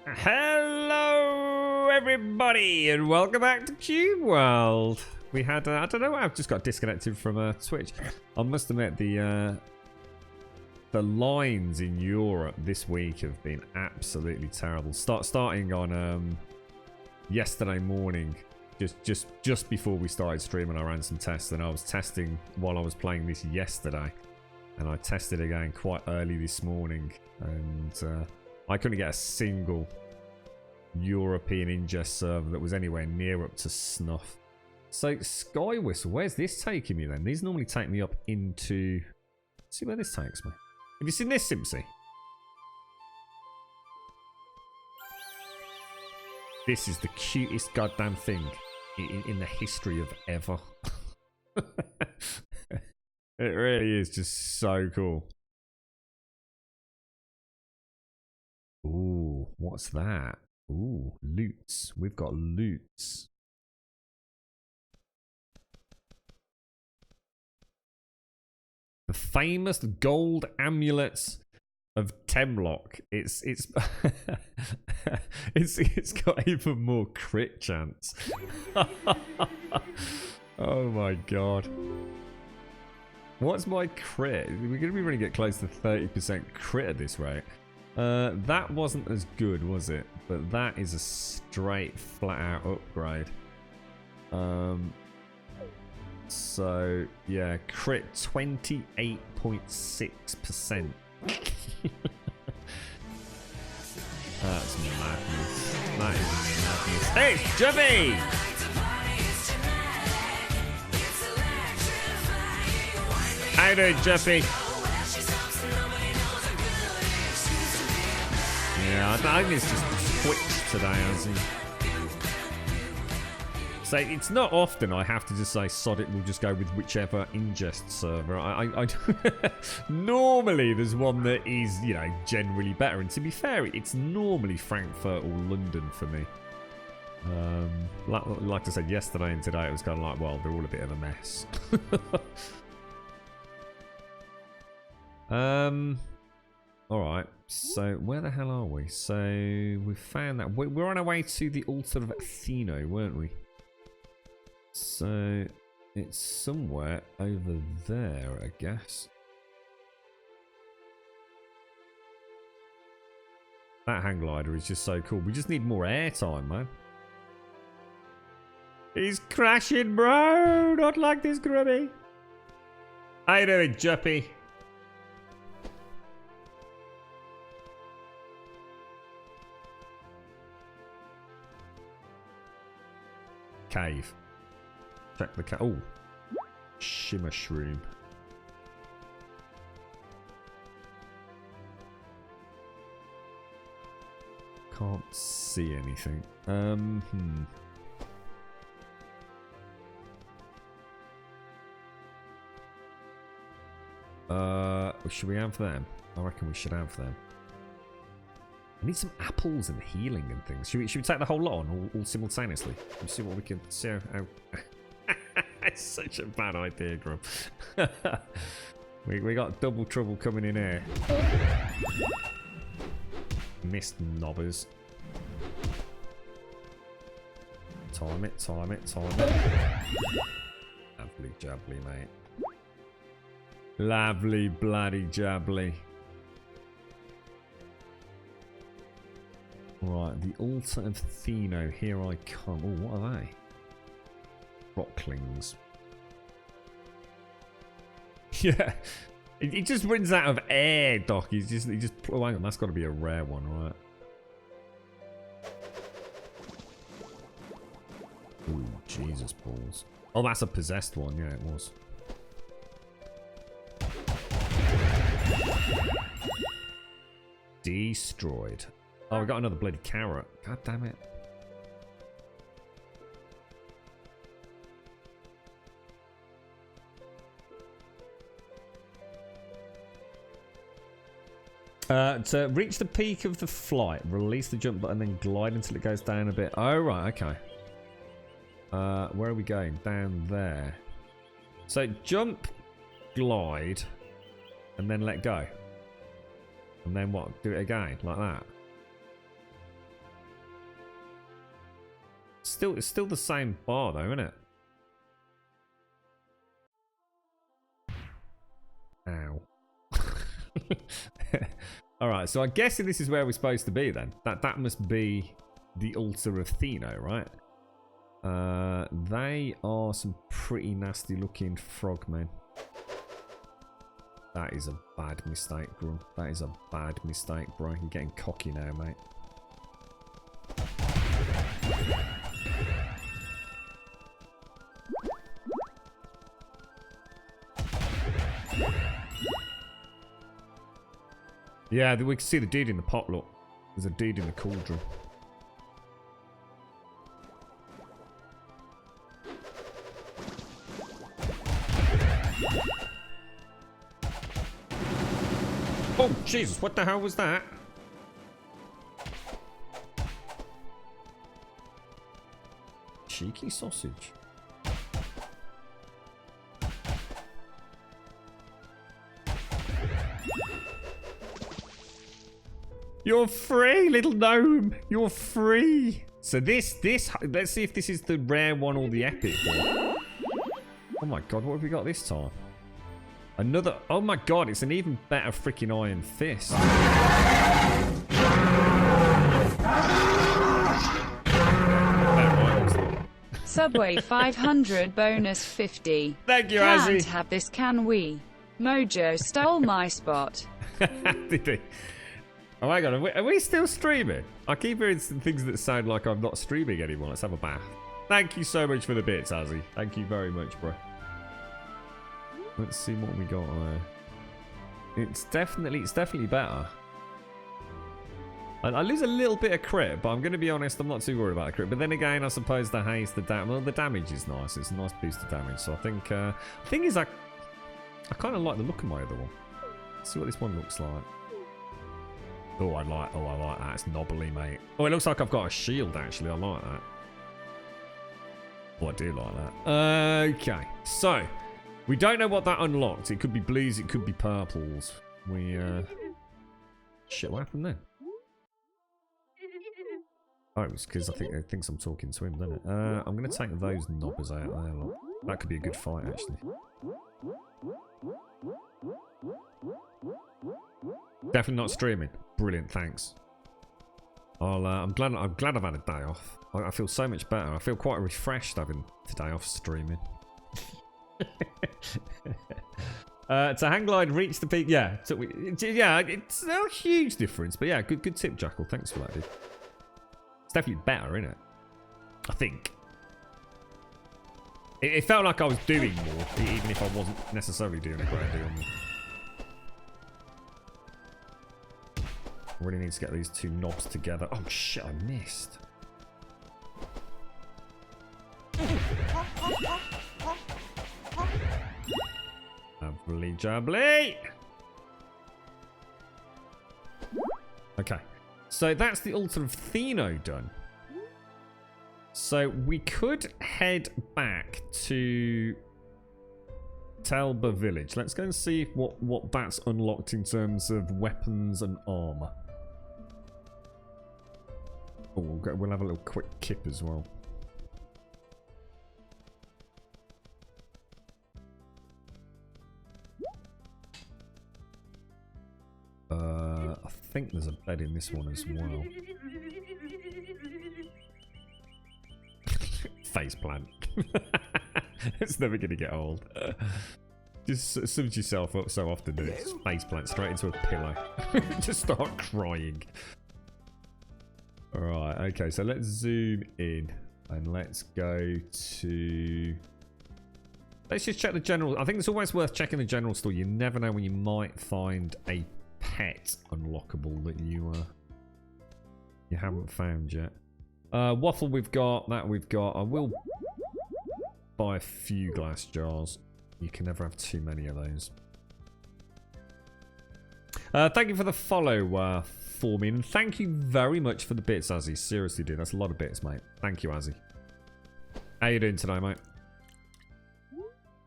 Hello, everybody, and welcome back to Cube World. We had, I don't know, I've just got disconnected from Twitch. I must admit, the lines in Europe this week have been absolutely terrible. Starting on yesterday morning, just before we started streaming, I ran some tests, and I was testing while I was playing this yesterday, and I tested again quite early this morning, and I couldn't get a single European ingest server that was anywhere near up to snuff. So Sky Whistle, where's this taking me then? These normally take me up into... Let's see where this takes me. Have you seen this, Simpsy? This is the cutest goddamn thing in the history of ever. It really is just so cool. Ooh, what's that? Ooh, loots. We've got loots. The famous gold amulets of Temlock. It's it's got even more crit chance. Oh my god. What's my crit? We're going to be really get close to 30% crit at this rate. That wasn't as good, was it? But that is a straight, flat-out upgrade. So, yeah, crit 28.6%. That's madness. That is madness. Hey, it's Jubby! How you doing, Jeffy? Yeah, I think it's just Twitch today, hasn't it? So it's not often I have to just say sod it, we'll just go with whichever ingest server. I normally there's one that is, you know, generally better. And to be fair, it's normally Frankfurt or London for me. Like I said yesterday and today, it was kind of like, well, they're all a bit of a mess. Alright, so where the hell are we? So we found that we're on our way to the altar of Athena, weren't we? So it's somewhere over there, I guess. That hang glider is just so cool. We just need more airtime, man. He's crashing, bro! Not like this, Grubby. How you doing, Juppy? Cave. Check the cave. Oh. Shimmer shroom. Can't see anything. Should we have them? I reckon we should have them. I need some apples and healing and things. Should we take the whole lot on all simultaneously? Let's see what we can see. How... It's such a bad idea, Grub. we got double trouble coming in here. Missed knobbers. Time it. Lovely jubbly, mate. Lovely bloody jubbly. Right, the altar of Theno, here I come. Oh, what are they? Rocklings. Yeah, it just runs out of air, Doc. He just oh, hang on, that's got to be a rare one, right? Ooh, Jesus balls. Oh, that's a possessed one. Yeah, it was. Destroyed. Oh, we got another bloody carrot. God damn it. To reach the peak of the flight, release the jump button, then glide until it goes down a bit. Oh, right, okay. Where are we going? Down there. So jump, glide, and then let go. And then what? Do it again, like that. it's still the same bar though, isn't it? Ow. Alright, so I'm guessing this is where we're supposed to be then. That must be the altar of Theno, right? They are some pretty nasty looking frogmen. That is a bad mistake, bro. That is a bad mistake, bro. You're getting cocky now, mate. Yeah, we can see the dude in the pot, look. There's a dude in the cauldron. Oh, Jesus, what the hell was that? Cheeky sausage. You're free, little gnome. You're free. So this, let's see if this is the rare one or the epic one. Oh my God, what have we got this time? Another, oh my God, it's an even better freaking Iron Fist. Subway 500 bonus 50. Thank you, Can't Azzy. have this, can we? Mojo stole my spot. Did he? Oh my God, are we still streaming? I keep hearing some things that sound like I'm not streaming anymore. Let's have a bath. Thank you so much for the bits, Azzy. Thank you very much, bro. Let's see what we got there. It's definitely better. I lose a little bit of crit, but I'm going to be honest, I'm not too worried about the crit. But then again, I suppose the haste, the damage is nice. It's a nice boost of damage. So I think, the thing is, I kind of like the look of my other one. Let's see what this one looks like. Oh, I like that. It's knobbly, mate. Oh, it looks like I've got a shield, actually. I like that. Oh, I do like that. Okay, so we don't know what that unlocked. It could be blues, it could be purples. Shit, what happened then? Oh, it's because I think it thinks I'm talking to him, doesn't it? I'm going to take those knobbers out there. Look. That could be a good fight, actually. Definitely not streaming. Brilliant, thanks. I'm glad I've had a day off. I feel so much better. I feel quite refreshed having today off streaming. To hang glide, reach the peak. Yeah, yeah, it's not a huge difference, but yeah, good tip, Jackal. Thanks for that, dude. It's definitely better, isn't it? I think. It felt like I was doing more, even if I wasn't necessarily doing a great deal more. I really need to get these two knobs together. Oh shit, I missed. Jubbly jubbly. Okay. So that's the altar of Theno done. So we could head back to Talba village. Let's go and see what that's unlocked in terms of weapons and armor. Oh, we'll have a little quick kip as well. I think there's a bed in this one as well. Face plant. It's never going to get old. Just sums yourself up so often that it's face plant straight into a pillow. Just start crying. Alright, okay, so let's zoom in and let's go to... Let's just check the general... I think it's always worth checking the general store. You never know when you might find a pet unlockable that you haven't found yet. Waffle we've got, that we've got. I will buy a few glass jars. You can never have too many of those. Thank you for the follow, for me, and thank you very much for the bits, Azzy. Seriously, dude, that's a lot of bits, mate. Thank you, Azzy. How you doing today, mate?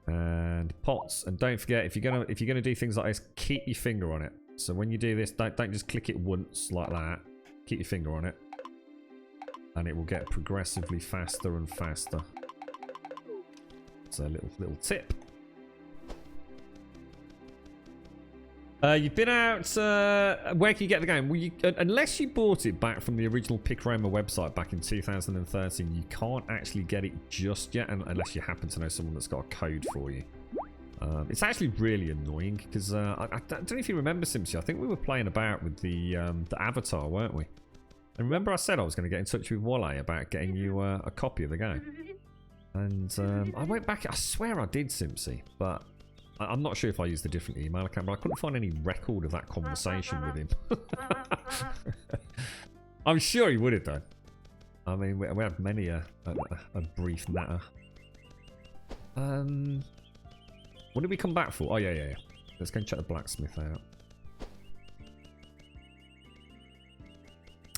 And pots, and don't forget if you're gonna do things like this, keep your finger on it. So when you do this, don't just click it once like that. Keep your finger on it. And it will get progressively faster and faster. It's a little tip. You've been out. Where can you get the game? Well, unless you bought it back from the original Picroma website back in 2013, you can't actually get it just yet, unless you happen to know someone that's got a code for you. It's actually really annoying because I don't know if you remember, Simpsy. I think we were playing about with the Avatar, weren't we? And remember, I said I was going to get in touch with Wale about getting you a copy of the game. And I went back. I swear I did, Simpsy, but I'm not sure if I used a different email account, but I couldn't find any record of that conversation with him. I'm sure he would have done. I mean, we had many a brief natter. What did we come back for? Oh, yeah. Let's go and check the blacksmith out.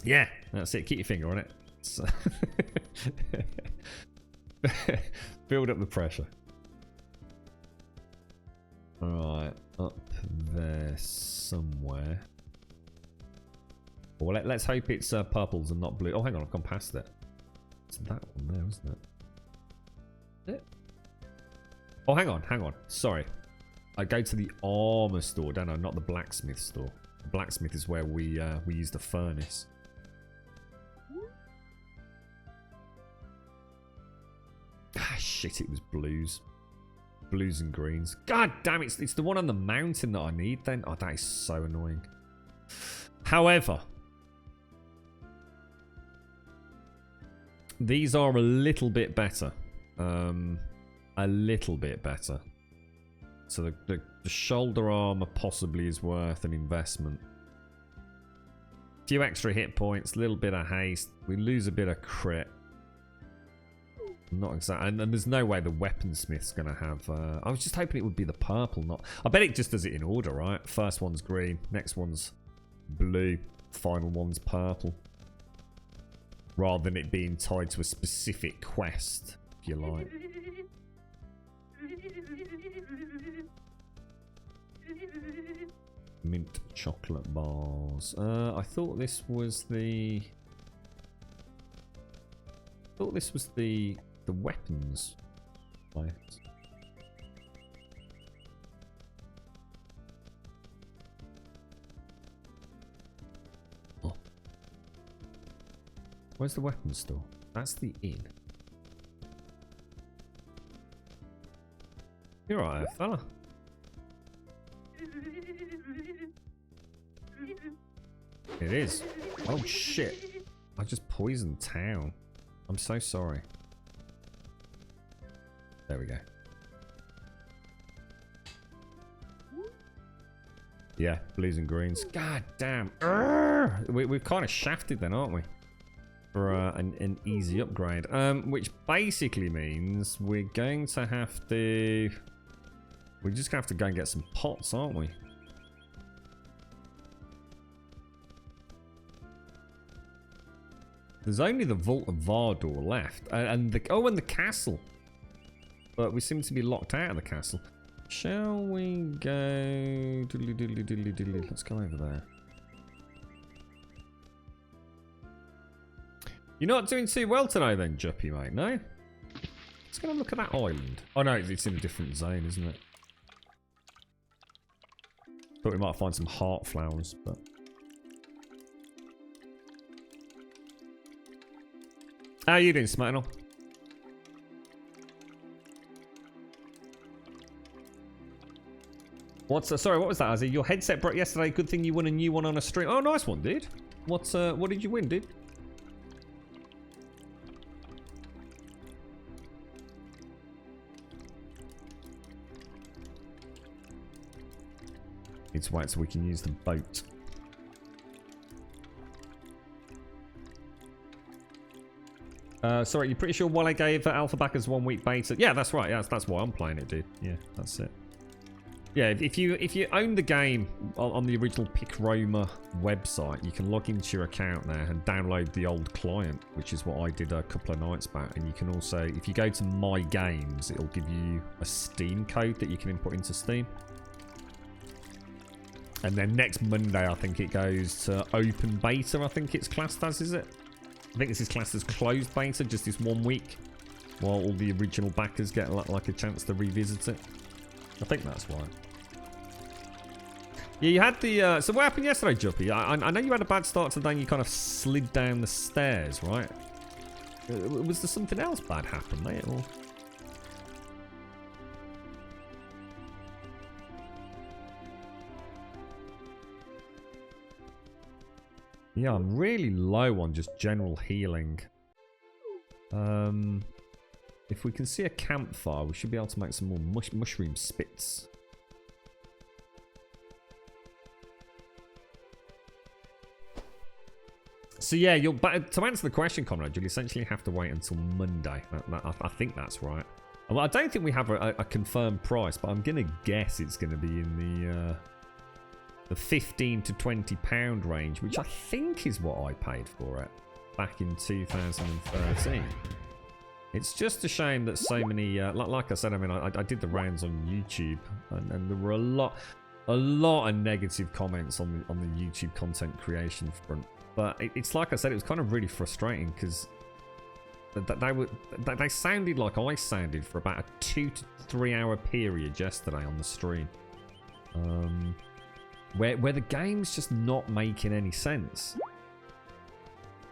Yeah, that's it. Keep your finger on it. Build up the pressure. Alright, up there somewhere. Well, let's hope it's purples and not blue. Oh, hang on, I've gone past it. It's that one there, isn't it? Oh, hang on. Sorry. I go to the armor store, don't I? Not the blacksmith store. The blacksmith is where we use the furnace. Ah, shit, it was blues. Blues and greens. God damn it, it's the one on the mountain that I need then. Oh, that is so annoying. However, these are a little bit better. A little bit better. So the shoulder armor possibly is worth an investment. A few extra hit points, a little bit of haste. We lose a bit of crit. Not exactly, and there's no way the weaponsmith's gonna have. I was just hoping it would be the purple, not. I bet it just does it in order, right? First one's green, next one's blue, final one's purple. Rather than it being tied to a specific quest, if you like. Mint chocolate bars. I thought this was the. The weapons place. Oh. Where's the weapons store? That's the inn. You're right, fella. It is. Oh shit. I just poisoned town. I'm so sorry. There we go. Yeah, blues and greens. God damn. We've kind of shafted then, aren't we? For an easy upgrade. Which basically means we're going to have to... We're just going to have to go and get some pots, aren't we? There's only the Vault of Vardor left. And the castle. But we seem to be locked out of the castle. Shall we go... Doodly doodly doodly doodly. Let's go over there. You're not doing too well today then, Juppy, mate, no? Let's go and look at that island. Oh no, it's in a different zone, isn't it? Thought we might find some heart flowers, but... How are you doing, Smacknell? Sorry, what was that, Azzy? Your headset broke yesterday. Good thing you won a new one on a stream. Oh, nice one, dude. What did you win, dude? Need to wait so we can use the boat. Sorry, you're pretty sure Wale gave Alpha backers 1 week beta? Yeah, that's right. Yeah, that's why I'm playing it, dude. Yeah, that's it. Yeah, if you own the game on the original Picroma website, you can log into your account there and download the old client, which is what I did a couple of nights back. And you can also, if you go to My Games, it'll give you a Steam code that you can input into Steam. And then next Monday, I think it goes to open beta. I think it's classed as, is it? I think this is classed as closed beta, just this 1 week, while all the original backers get like a chance to revisit it. I think that's right. Yeah, you had the... so what happened yesterday, Juppy? I know you had a bad start today and you kind of slid down the stairs, right? Was there something else bad happen, mate? Or... Yeah, I'm really low on just general healing. If we can see a campfire, we should be able to make some more mushroom spits. So yeah, to answer the question, Conrad, you'll essentially have to wait until Monday. I think that's right. Well, I don't think we have a confirmed price, but I'm going to guess it's going to be in the 15 to 20 pound range, which I think is what I paid for it back in 2013. It's just a shame that so many, like I said, I mean, I did the rounds on YouTube, and there were a lot of negative comments on the YouTube content creation front. But it's like I said, it was kind of really frustrating because they sounded like I sounded for about a 2 to 3 hour period yesterday on the stream, where the game's just not making any sense.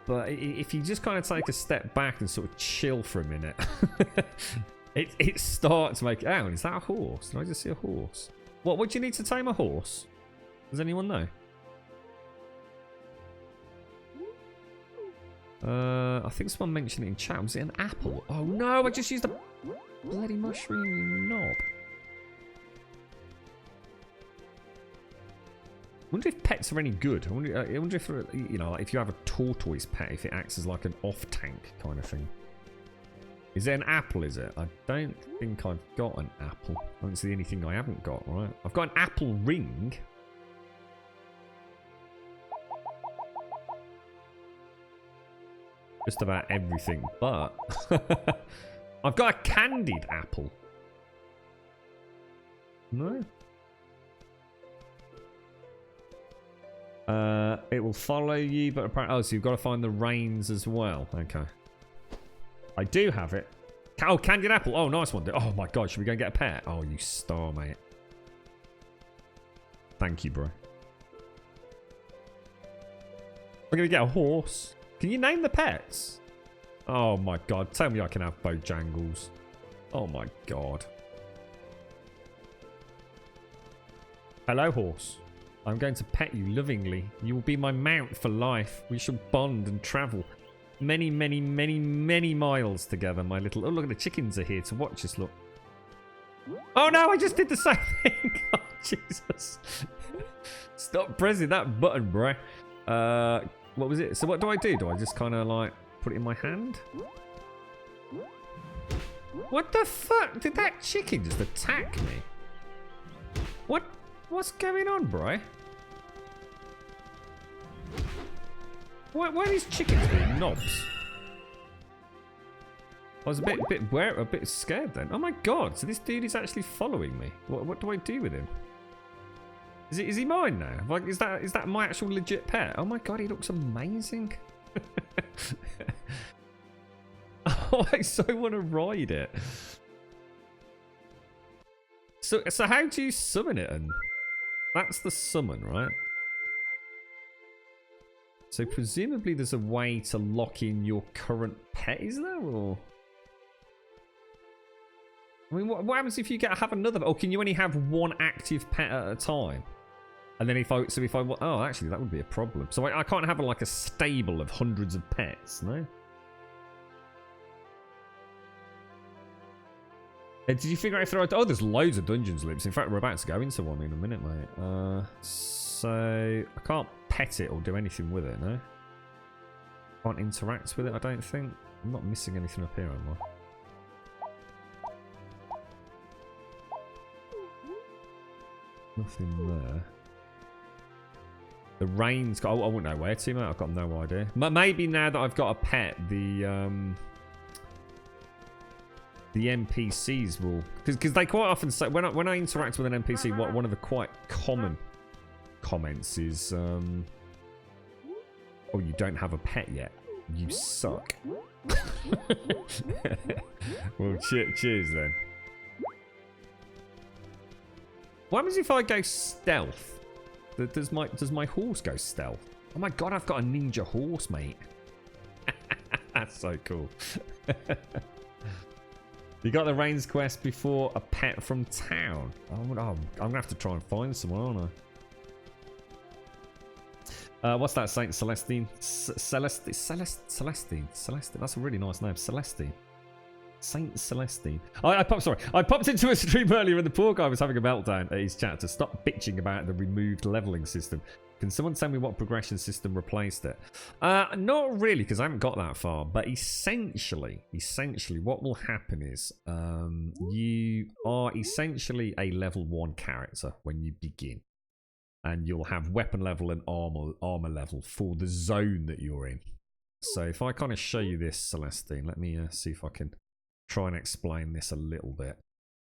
But if you just kind of take a step back and sort of chill for a minute, it starts to make... Oh, is that a horse? Did I just see a horse? What do you need to tame a horse? Does anyone know? I think someone mentioned it in chat. Was it an apple? Oh no, I just used a bloody mushroom, you knob. I wonder if pets are any good. I wonder if, you know, if you have a tortoise pet, if it acts as like an off-tank kind of thing. Is it an apple, is it? I don't think I've got an apple. I don't see anything I haven't got, right? I've got an apple ring. Just about everything, but I've got a candied apple. No. It will follow you, but apparently, oh, so you've got to find the reins as well. Okay. I do have it. Oh, candied apple. Oh, nice one. Oh my god, should we go and get a pet? Oh, you star, mate. Thank you, bro. We're gonna get a horse. Can you name the pets? Oh my god, tell me I can have Bojangles. Oh my god. Hello, horse. I'm going to pet you lovingly. You will be my mount for life. We shall bond and travel many, many, many, many miles together, my little... Oh, look, the chickens are here to watch us, look. Oh no, I just did the same thing. Oh, Jesus. Stop pressing that button, bro. What was it? So what do I do? Do I just kind of like put it in my hand? What the fuck? Did that chicken just attack me? What's going on, bro? Why are these chickens being knobs? I was a bit scared then. Oh my god! So this dude is actually following me. What do I do with him? Is he mine now? Like, is that my actual legit pet? Oh my god, he looks amazing. Oh, I so want to ride it. So how do you summon it? And that's the summon, right? So presumably there's a way to lock in your current pet, is there? Or I mean, what happens if you have another? Or can you only have one active pet at a time? And then if I oh, actually that would be a problem. So I can't have like a stable of hundreds of pets, no? Did you figure out if there are... Oh, there's loads of dungeons lips. In fact, we're about to go into one in a minute, mate. So I can't pet it or do anything with it, no? Can't interact with it, I don't think. I'm not missing anything up here, am I? Nothing there. The rain's got... I wouldn't know where to, mate. I've got no idea. Maybe now that I've got a pet, the NPCs will... Because they quite often say... When I interact with an NPC, one of the quite common comments is... oh, you don't have a pet yet. You suck. Well, cheers then. What happens if I go stealth? Does my horse go stealth? Oh my god, I've got a ninja horse, mate. That's so cool. You got the Rains quest before a pet from town. Oh, I'm gonna have to try and find someone, aren't I? What's that, Saint Celestine? Celestine. That's a really nice name. Celestine. Saint Celestine. I popped into a stream earlier and the poor guy was having a meltdown at his chat to stop bitching about the removed leveling system. Can someone tell me what progression system replaced it? Not really, because I haven't got that far. But essentially, what will happen is you are essentially a level 1 character when you begin. And you'll have weapon level and armor level for the zone that you're in. So if I kind of show you this, Celestine, let me see if I can try and explain this a little bit.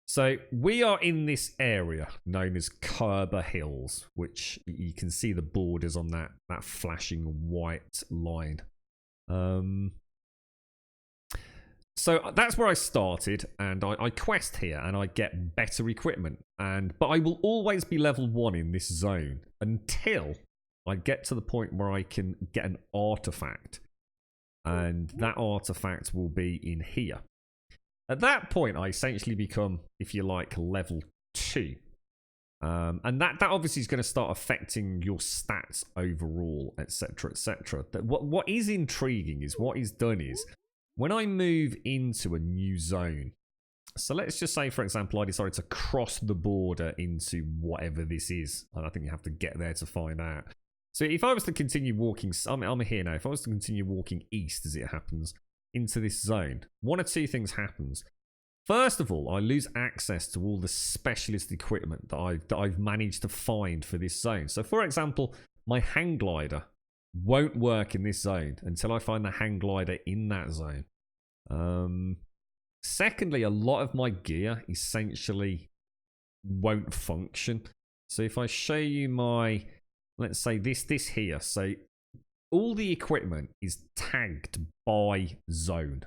So we are in this area known as Kerber Hills, which you can see the borders on that flashing white line. So that's where I started, and I quest here, and I get better equipment. But I will always be level 1 in this zone until I get to the point where I can get an artifact, and that artifact will be in here. At that point, I essentially become, if you like, level 2. And that obviously is going to start affecting your stats overall, etc., etc. What is intriguing is what he's done is, when I move into a new zone, so let's just say, for example, I decided to cross the border into whatever this is, and I think you have to get there to find out. So if I was to continue walking, I'm here now, if I was to continue walking east as it happens, into this zone, one or two things happens. First of all, I lose access to all the specialist equipment that I've managed to find for this zone. So for example, my hang glider won't work in this zone until I find the hang glider in that zone. Secondly, a lot of my gear essentially won't function. So if I show you my, let's say this here, so all the equipment is tagged by zone.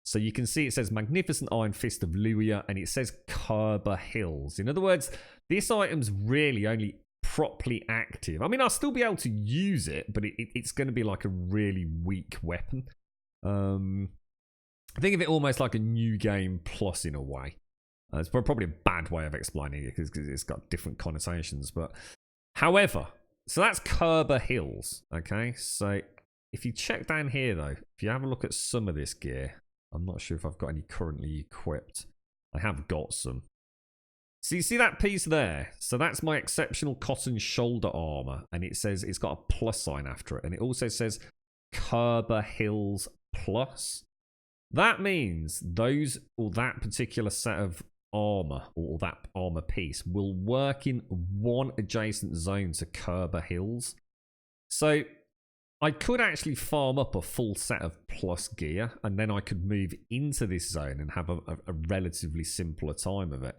So you can see it says Magnificent Iron Fist of Luia, and it says Kerber Hills. In other words, this item's really only properly active. I mean, I'll still be able to use it, but it's going to be like a really weak weapon. Think of it almost like a new game plus in a way. It's probably a bad way of explaining it because it's got different connotations. But however, so that's Kerber Hills. Okay, so if you check down here though, if you have a look at some of this gear, I'm not sure if I've got any currently equipped. I have got some. So you see that piece there? So that's my exceptional cotton shoulder armor, and it says it's got a plus sign after it, and it also says Kerber Hills Plus. That means that particular set of armor, or that armor piece, will work in one adjacent zone to Kerber Hills. So I could actually farm up a full set of plus gear, and then I could move into this zone and have a relatively simpler time of it.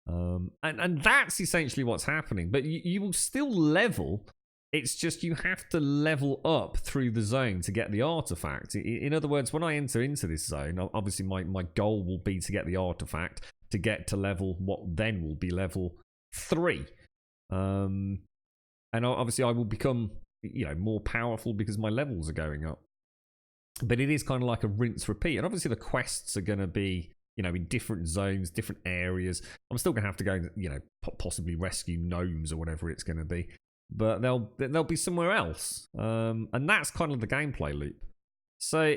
And that's essentially what's happening. But you will still level. It's just you have to level up through the zone to get the artifact. In other words, when I enter into this zone, obviously my goal will be to get the artifact to get to level what then will be level 3. And obviously I will become, more powerful because my levels are going up. But it is kind of like a rinse repeat. And obviously the quests are going to be, in different zones, different areas. I'm still going to have to go, possibly rescue gnomes or whatever it's going to be. But they'll be somewhere else. And that's kind of the gameplay loop. So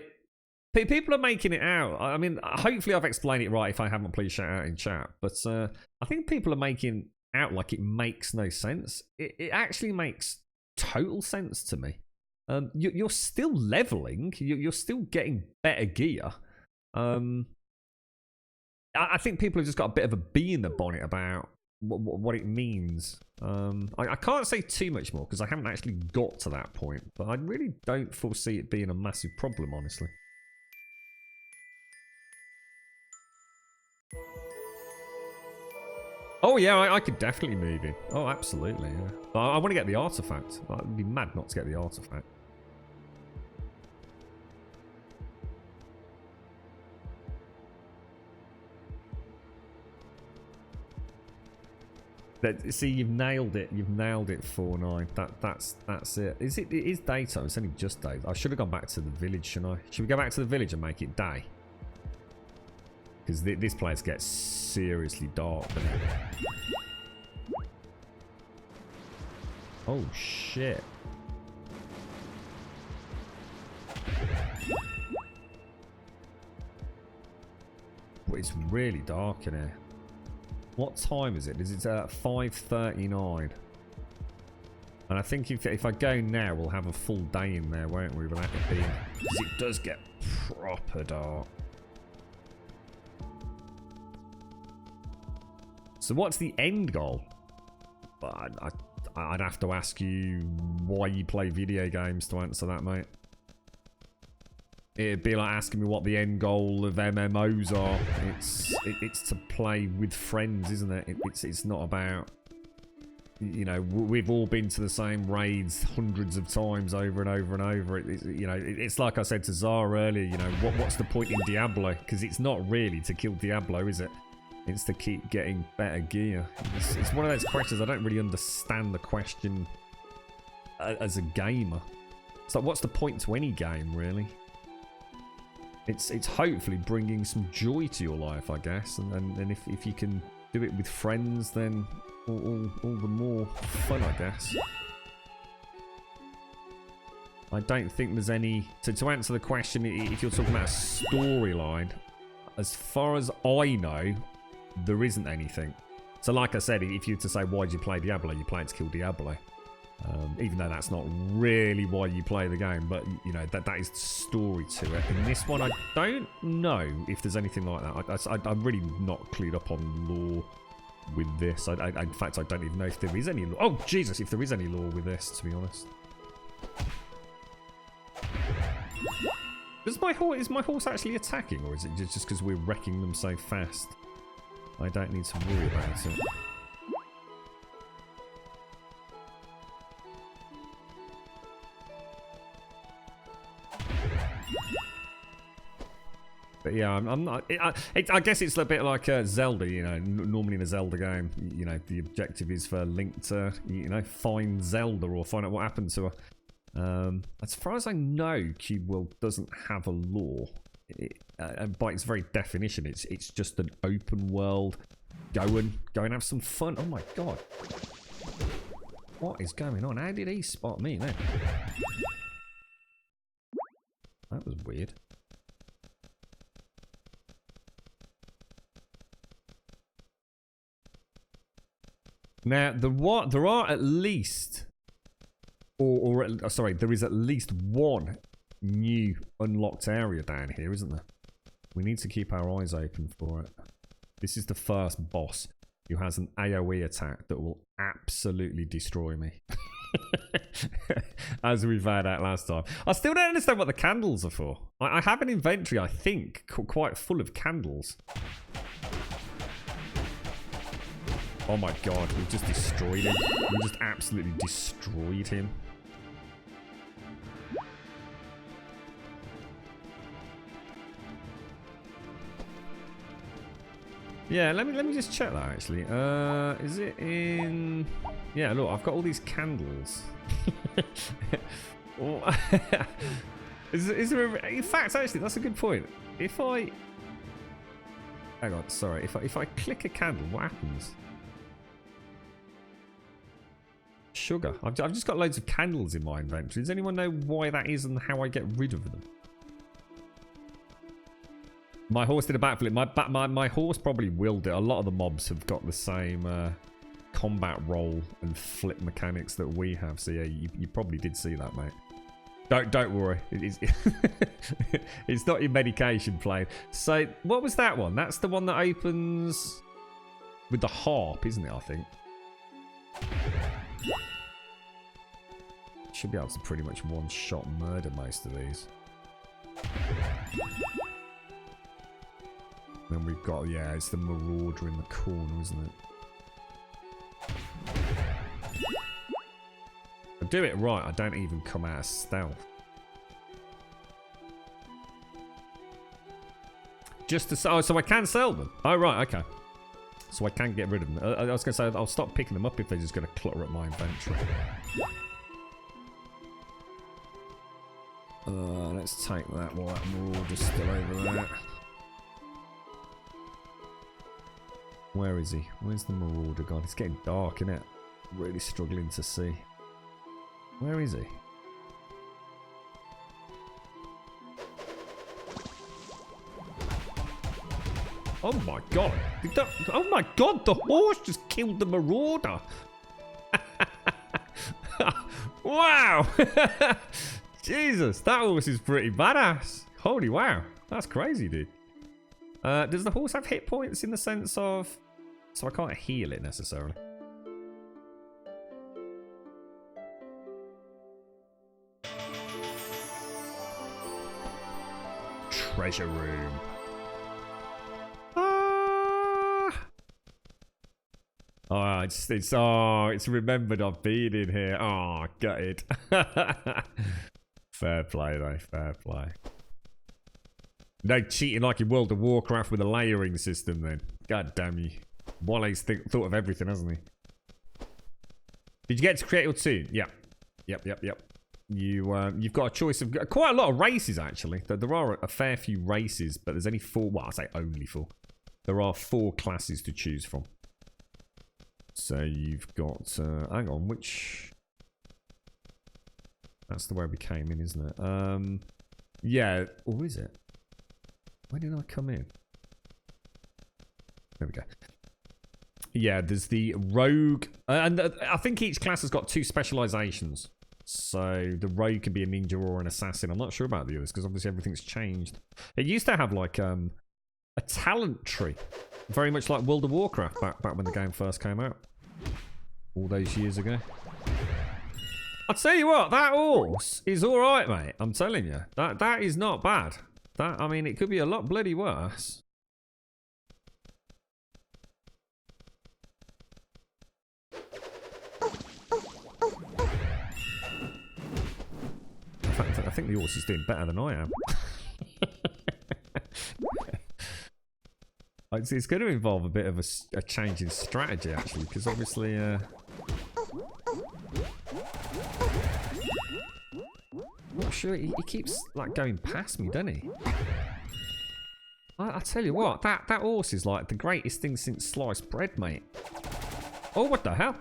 people are making it out. I mean, hopefully I've explained it right. If I haven't, please shout out in chat. But I think people are making out like it makes no sense. It actually makes total sense to me. You're still leveling. You're still getting better gear. I think people have just got a bit of a bee in the bonnet about what it means. I can't say too much more because I haven't actually got to that point, but I really don't foresee it being a massive problem, honestly. Oh yeah, I could definitely move in. Oh, absolutely, yeah. But I want to get the artifact. I'd be mad not to get the artifact. See, you've nailed it. You've nailed it, 4-9. That's it. Is it? It is daytime. It's only just day. I should have gone back to the village, shouldn't I? Should we go back to the village and make it day? Because this place gets seriously dark, doesn't it? Oh shit! But it's really dark in here. What time is it? Is it at 5:39? And I think if I go now, we'll have a full day in there, won't we? Without it being, because it does get proper dark. So what's the end goal? I'd have to ask you why you play video games to answer that, mate. It'd be like asking me what the end goal of MMOs are. It's to play with friends, isn't it? It's not about, you know, we've all been to the same raids hundreds of times over and over and over. It's like I said to Zara earlier, you know, what's the point in Diablo? Because it's not really to kill Diablo, is it? It's to keep getting better gear. It's one of those questions I don't really understand the question as a gamer. It's like, what's the point to any game, really? It's hopefully bringing some joy to your life, I guess, and if you can do it with friends, then all the more fun, I guess. I don't think there's any... To answer the question, if you're talking about a storyline, as far as I know, there isn't anything. So like I said, if you were to say, why do you play Diablo? You play it to kill Diablo. Even though that's not really why you play the game, but you know that is the story to it. In this one, I don't know if there's anything like that. I'm really not clued up on lore with this. In fact, I don't even know if there is any lore. Oh Jesus, if there is any lore with this, to be honest. Is my horse actually attacking, or is it just because we're wrecking them so fast? I don't need to worry about it. But yeah, I'm not. I guess it's a bit like Zelda. You know, normally in a Zelda game, you know, the objective is for Link to, you know, find Zelda or find out what happened to her. As far as I know, Cube World doesn't have a lore. And by its very definition, it's just an open world. Go and have some fun. Oh my god, what is going on? How did he spot me then? That was weird. Now, there are at least, sorry, there is at least one new unlocked area down here, isn't there? We need to keep our eyes open for it. This is the first boss who has an AoE attack that will absolutely destroy me. As we found out last time. I still don't understand what the candles are for. I have an inventory, I think, quite full of candles. Oh my god, we just destroyed him. We just absolutely destroyed him. Yeah, let me just check that actually. Is it in... Yeah, look, I've got all these candles. is there a... In fact, actually, that's a good point. If I... Hang on, sorry. If I click a candle, what happens? Sugar. I've just got loads of candles in my inventory. Does anyone know why that is and how I get rid of them? My horse did a backflip. My horse probably willed it. A lot of the mobs have got the same combat roll and flip mechanics that we have. So yeah, you probably did see that, mate. Don't worry. It is. It's not your medication playing. So what was that one? That's the one that opens with the harp, isn't it? I think. Should be able to pretty much one-shot murder most of these. Then we've got, yeah, it's the Marauder in the corner, isn't it? If I do it right, I don't even come out of stealth. Just to... Oh, so I can sell them. Oh, right, okay. so I can get rid of them. I was going to say, I'll stop picking them up if they're just going to clutter up my inventory. Let's take that while that Marauder's still over there. Where is he? Where's the Marauder gone? It's getting dark, isn't it? Really struggling to see. Where is he? Oh my god. Oh my god, the horse just killed the Marauder. Wow. Jesus, that horse is pretty badass. Holy wow. That's crazy, dude. Does the horse have hit points in the sense of... So I can't heal it necessarily. Treasure room. Oh, it's remembered I've been in here. Oh, got it. Fair play, though. Fair play. No cheating like in World of Warcraft with a layering system, then. God damn you. Wally's thought of everything, hasn't he? Did you get to create your team? Yeah. Yep. You've got a choice of quite a lot of races, actually. There are a fair few races, but there's only 4. Well, I say only 4. There are 4 classes to choose from. So you've got... hang on, which... That's the way we came in, isn't it? Yeah, or is it? Where did I come in? There we go. Yeah, there's the rogue... and I think each class has got 2 specializations. So the rogue can be a ninja or an assassin. I'm not sure about the others, because obviously everything's changed. It used to have, like, a talent tree. Very much like World of Warcraft back when the game first came out. All those years ago. I'll tell you what, that horse is alright, mate. I'm telling you. That is not bad. I mean, it could be a lot bloody worse. In fact, I think the horse is doing better than I am. It's going to involve a bit of a change in strategy, actually, because obviously... not sure, he keeps like going past me, doesn't he? I tell you what, that horse is like the greatest thing since sliced bread, mate. Oh, what the hell?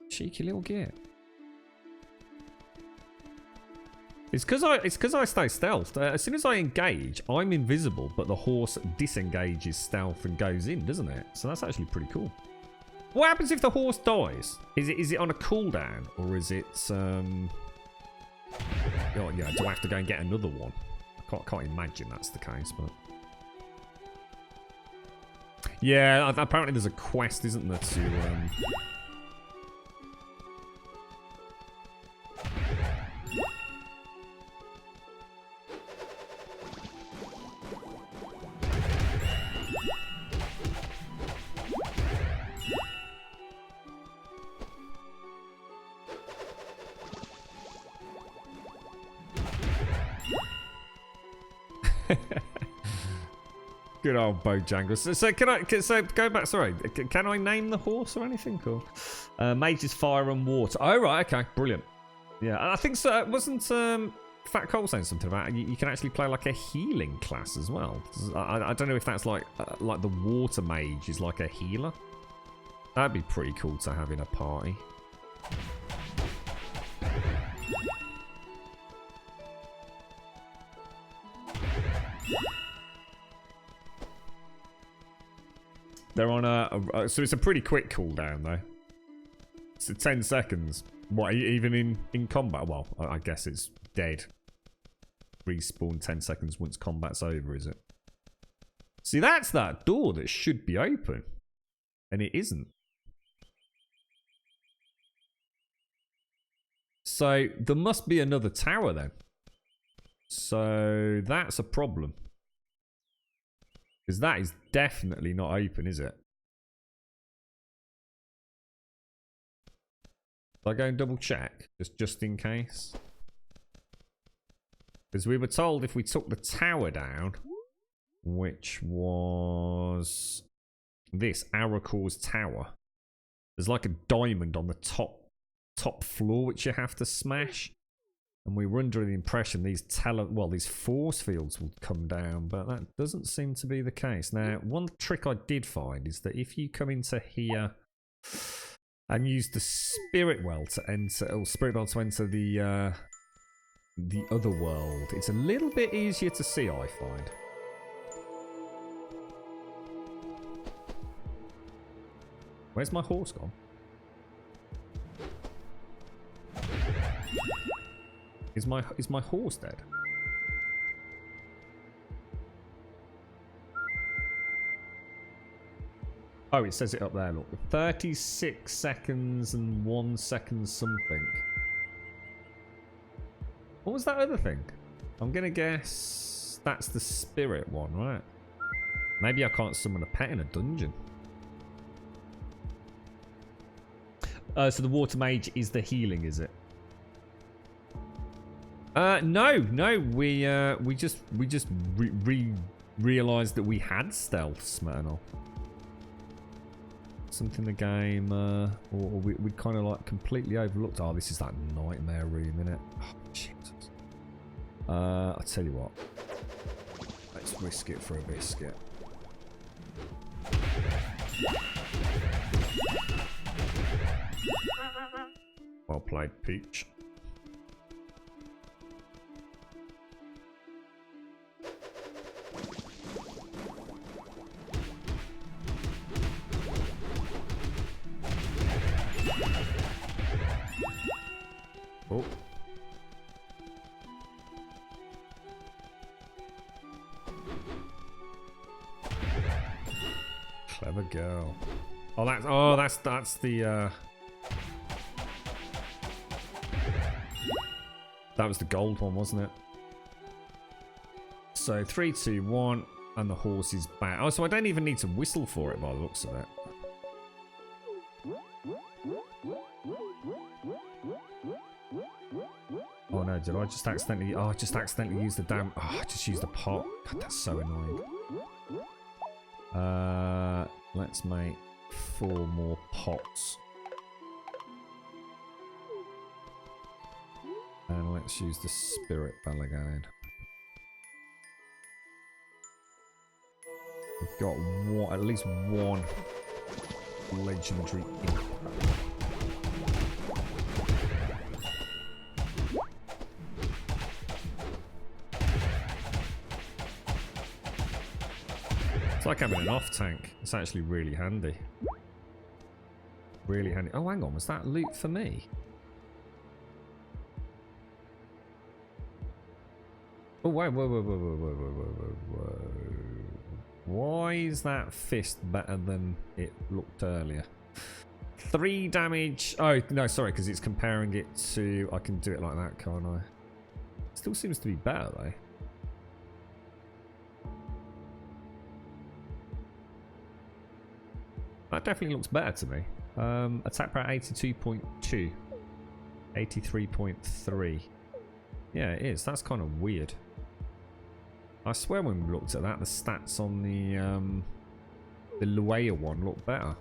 Cheeky little git. It's because I stay stealth. As soon as I engage, I'm invisible, but the horse disengages stealth and goes in, doesn't it? So that's actually pretty cool. What happens if the horse dies? Is it on a cooldown, or is it oh, yeah, do I have to go and get another one? I can't imagine that's the case, but yeah, apparently there's a quest, isn't there, to good old Bojangles. So can I? So go back. Sorry, can I name the horse or anything? Or Mage's Fire and Water. Oh right, okay, brilliant. Yeah, I think so. Wasn't Fat Cole saying something about you can actually play like a healing class as well? I don't know if that's like the Water Mage is like a healer. That'd be pretty cool to have in a party. They're on so it's a pretty quick cooldown though. So 10 seconds. What, even in combat? Well, I guess it's dead. Respawn 10 seconds once combat's over, is it? See, that's that door that should be open. And it isn't. So there must be another tower then. So that's a problem. Because that is definitely not open, is it? Shall I go and double check? Just in case? Because we were told if we took the tower down, which was this Arakor's Tower. There's like a diamond on the top floor which you have to smash, and we were under the impression these force fields would come down, but that doesn't seem to be the case. Now, one trick I did find is that if you come into here and use the spirit well to enter, or spirit bell to enter the other world, it's a little bit easier to see, I find. Where's my horse gone? Is my horse dead? Oh, it says it up there, look. 36 seconds and 1 second something. What was that other thing? I'm gonna guess that's the spirit one, right? Maybe I can't summon a pet in a dungeon. So the water mage is the healing, is it? No. We just realized that we had stealth, Smirnoff. Something the game, or we kind of like completely overlooked. Oh, this is that nightmare room, innit? Oh, Jesus. I tell you what. Let's risk it for a biscuit. Well played, Peach. Oh. Clever girl. That's the that was the gold one, wasn't it? So 3, 2, 1, and the horse is back. Oh, so I don't even need to whistle for it by the looks of it. Oh no, did I just accidentally... Oh, I just accidentally used the damn... Oh, I just used the pot. God, that's so annoying. Let's make 4 more pots. And let's use the spirit bell again. We've got one, at least one legendary imp. It's like having an off tank. It's actually really handy. Really handy. Oh, hang on. Was that loot for me? Oh, whoa. Why is that fist better than it looked earlier? 3 damage. Oh, no, sorry, because it's comparing it to... I can do it like that, can't I? Still seems to be better, though. That definitely looks better to me. Attack power 82.2. 83.3. Yeah, it is. That's kind of weird. I swear when we looked at that, the stats on the Luea one look better.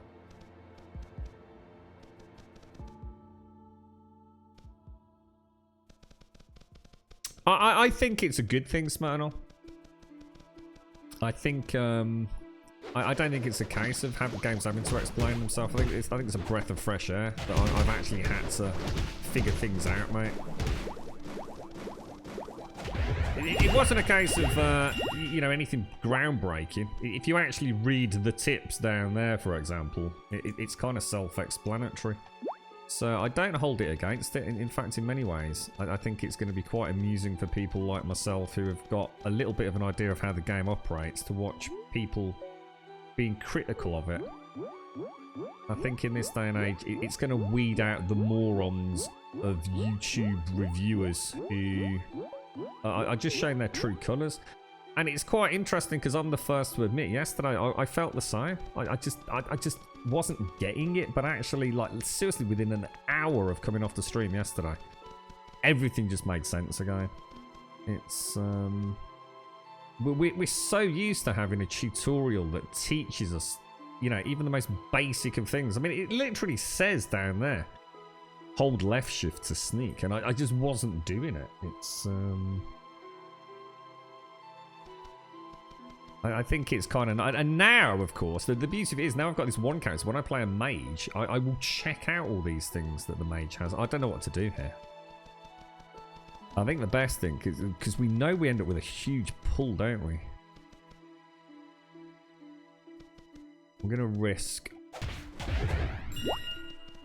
I think it's a good thing, Smirnoff. I think I don't think it's a case of games having to explain themselves. I think it's a breath of fresh air that I've actually had to figure things out, mate. It wasn't a case of, you know, anything groundbreaking. If you actually read the tips down there, for example, it's kind of self-explanatory. So I don't hold it against it. In fact, in many ways, I think it's going to be quite amusing for people like myself who have got a little bit of an idea of how the game operates to watch people being critical of it. I think in this day and age, it's going to weed out the morons of YouTube reviewers who are just showing their true colours. And it's quite interesting because I'm the first to admit, yesterday I felt the same. I just wasn't getting it, but actually, like, seriously, within an hour of coming off the stream yesterday, everything just made sense again. It's We're so used to having a tutorial that teaches us, you know, even the most basic of things. I mean, it literally says down there, hold left shift to sneak, and I just wasn't doing it. It's I think it's kind of... And now, of course, the beauty of it is now I've got this one character. When I play a mage, I will check out all these things that the mage has. I don't know what to do here. I think the best thing, because we know we end up with a huge pull, don't we? I'm going to risk...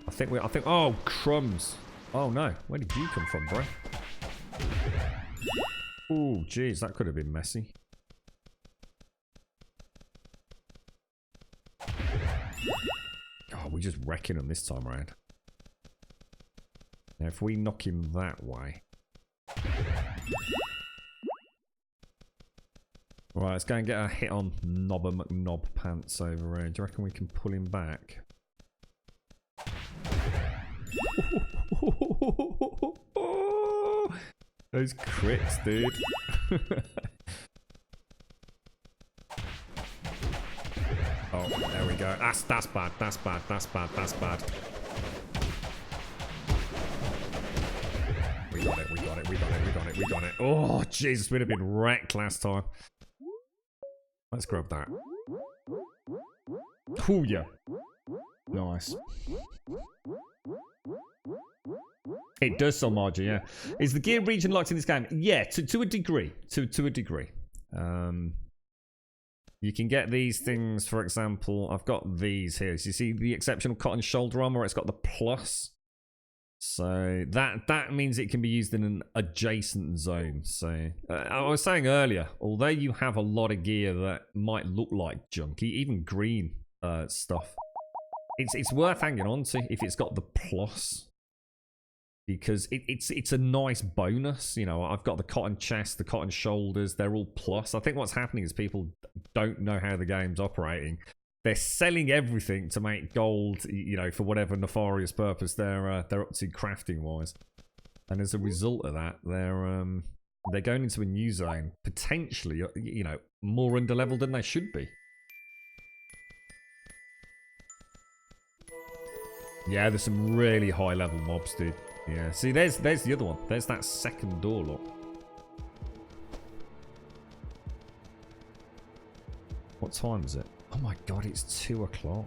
I think... Oh, crumbs. Oh, no. Where did you come from, bro? Oh, jeez. That could have been messy. Oh, we're just wrecking him this time around. Now, if we knock him that way... Right, let's go and get a hit on Nobber McNob Pants over here. Do you reckon we can pull him back? Those crits, dude. Oh, there we go. That's bad. That's bad. That's bad. That's bad. We got it. We got it. We got it. We got it. We got it. Oh, Jesus, we'd have been wrecked last time. Let's grab that. Oh, yeah. Nice. It does, Solmarja, yeah. Is the gear region locked in this game? Yeah, to a degree. To a degree. You can get these things, for example, I've got these here. So you see the exceptional cotton shoulder armor, it's got the plus. So that means it can be used in an adjacent zone. So I was saying earlier, although you have a lot of gear that might look like junky, even green stuff, it's worth hanging on to if it's got the plus. Because it's a nice bonus. You know, I've got the cotton chest, the cotton shoulders, they're all plus. I think what's happening is people don't know how the game's operating. They're selling everything to make gold, you know, for whatever nefarious purpose they're up to crafting wise. And as a result of that, they're going into a new zone, potentially, you know, more underleveled than they should be. Yeah, there's some really high level mobs, dude. Yeah, see, there's the other one. There's that second door, look. What time is it? Oh my god, it's 2 o'clock.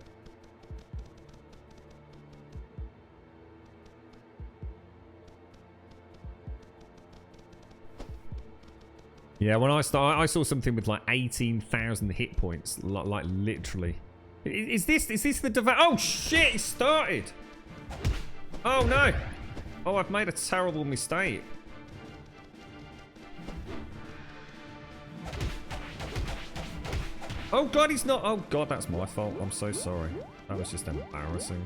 Yeah, when I started, I saw something with like 18,000 hit points, like literally. Is this the dev? Oh shit! It started. Oh no! Oh, I've made a terrible mistake. Oh god, he's not. Oh god, that's my fault. I'm so sorry. That was just embarrassing.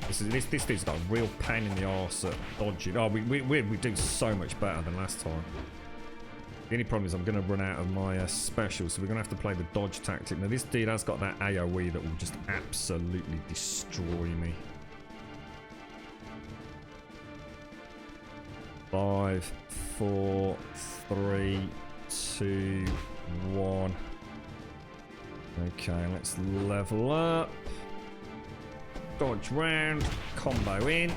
This dude's got a real pain in the arse at dodging. Oh, we do so much better than last time. The only problem is I'm going to run out of my special, so we're going to have to play the dodge tactic. Now, this dude has got that AoE that will just absolutely destroy me. 5, 4, 3, 2, 1. Okay, let's level up. Dodge round, combo in.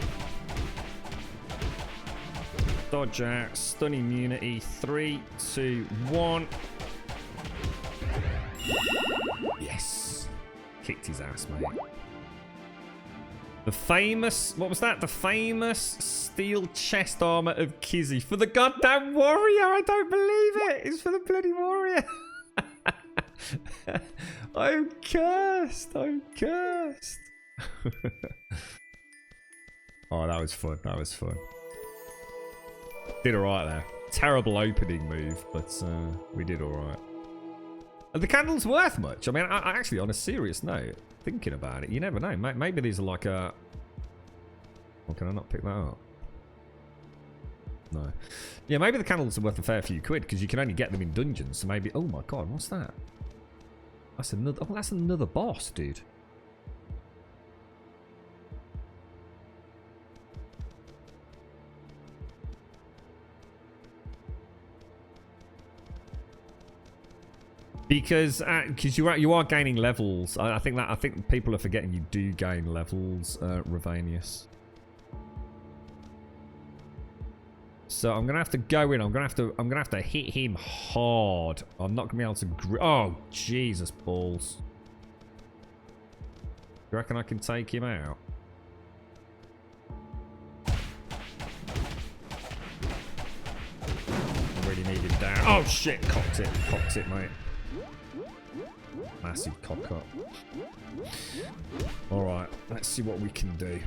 Dodge out, stun immunity, 3, 2, 1. Yes. Kicked his ass, mate. The famous, what was that? The famous steel chest armor of Kizzy for the goddamn warrior. I don't believe it. It's for the bloody warrior. I'm cursed. I'm cursed. Oh, that was fun. That was fun. Did alright there. Terrible opening move, but we did alright. Are the candles worth much? I mean, I actually, on a serious note, thinking about it, you never know. Maybe these are like a... Oh, can I not pick that up? No. Yeah, maybe the candles are worth a fair few quid, because you can only get them in dungeons, so maybe... Oh my god, what's that? That's another... Oh, that's another boss, dude. Because you are gaining levels. I think people are forgetting you do gain levels, Ravanius. So I'm gonna have to go in. I'm gonna have to hit him hard. I'm not gonna be able to. Oh Jesus balls! You reckon I can take him out? I really need him down. Oh shit! Cocked it, mate. Massive cock up. All right, let's see what we can do.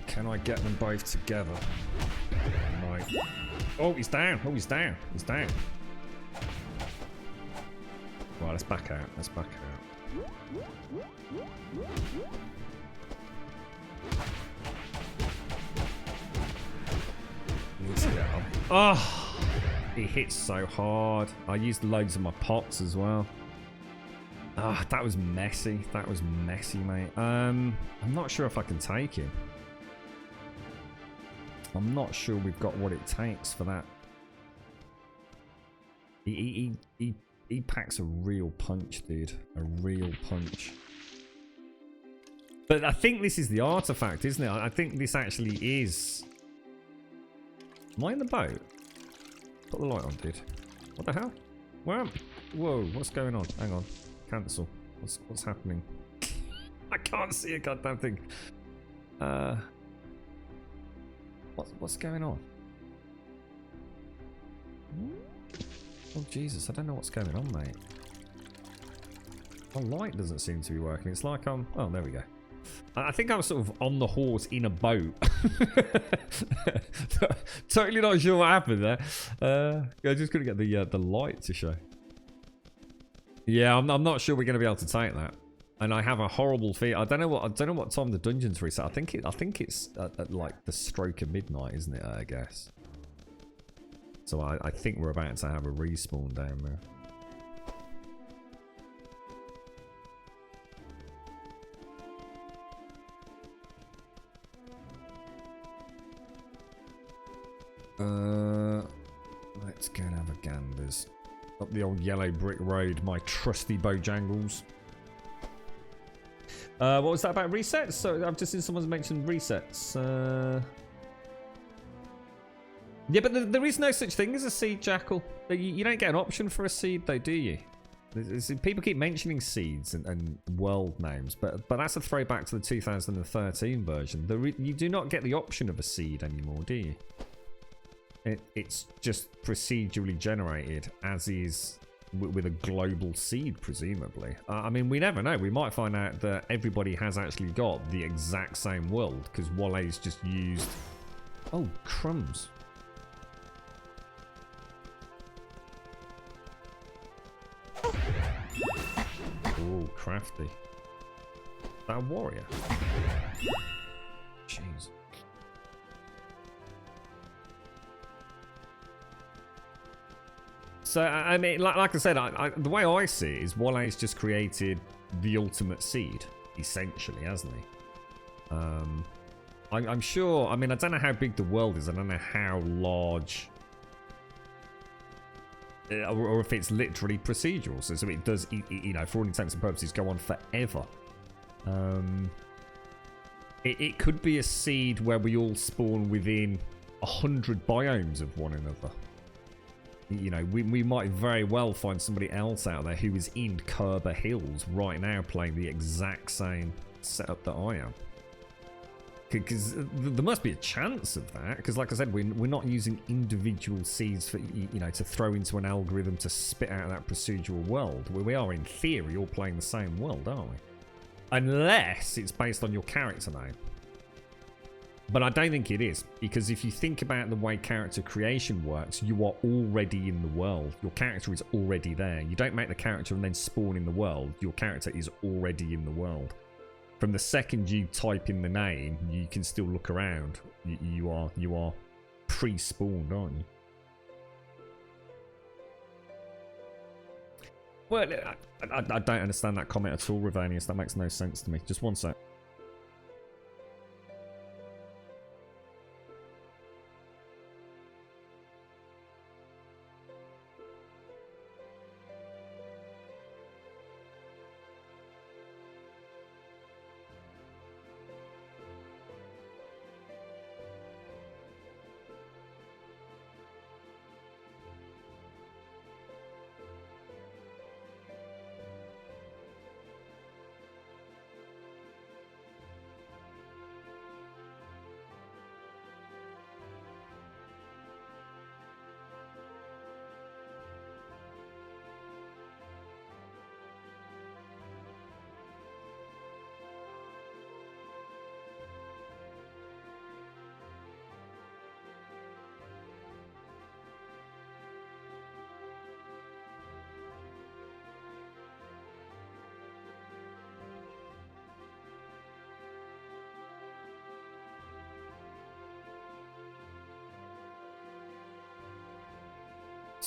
Can I get them both together? Right. Oh, he's down. Oh, he's down. He's down. Right, let's back out. Let's back out. Needs to get up. Oh, he hits so hard. I used loads of my pots as well. Ah, that was messy. That was messy, mate. I'm not sure if I can take him. I'm not sure we've got what it takes for that. He packs a real punch, dude. A real punch. But I think this is the artifact, isn't it? I think this actually is. Am I in the boat? Put the light on, dude. What the hell? Where am I? Whoa, what's going on? Hang on. Cancel. What's happening? I can't see a goddamn thing. What's going on? Oh Jesus, I don't know what's going on, mate. My light doesn't seem to be working. It's like I'm. Oh, there we go. I think I was sort of on the horse in a boat. Totally not sure what happened there. I just couldn't get the light to show. Yeah, I'm not sure we're going to be able to take that. And I have a horrible fear. I don't know what time the dungeon's reset. I think it's at like the stroke of midnight, isn't it? I guess. So I think we're about to have a respawn down there. Let's go and have a ganders. Up the old yellow brick road, my trusty Bojangles. What was that about resets? So I've just seen someone's mentioned resets. Yeah, but there is no such thing as a seed, Jackal. You don't get an option for a seed, though, do you? People keep mentioning seeds and world names, but that's a throwback to the 2013 version. You do not get the option of a seed anymore, do you? It's just procedurally generated, as is with a global seed, presumably. I mean, we never know. We might find out that everybody has actually got the exact same world, because Walle's just used... Oh, crumbs. Oh, crafty. Is that a warrior? Jeez. So, I mean, like I said, the way I see it is Walle's just created the ultimate seed, essentially, hasn't he? I'm sure, I mean, I don't know how big the world is. I don't know how large, or if it's literally procedural. So it does, you know, for all intents and purposes, go on forever. It could be a seed where we all spawn within 100 biomes of one another. You know, we might very well find somebody else out there who is in Kerber Hills right now playing the exact same setup that I am. Because there must be a chance of that. Because like I said, we're not using individual seeds for, you know, to throw into an algorithm to spit out that procedural world. We are, in theory, all playing the same world, aren't we? Unless it's based on your character name. But I don't think it is, because if you think about the way character creation works, you are already in the world. Your character is already there. You don't make the character and then spawn in the world. Your character is already in the world. From the second you type in the name, you can still look around. You are pre-spawned, aren't you? Well, I don't understand that comment at all, Ravanius. That makes no sense to me. Just one sec.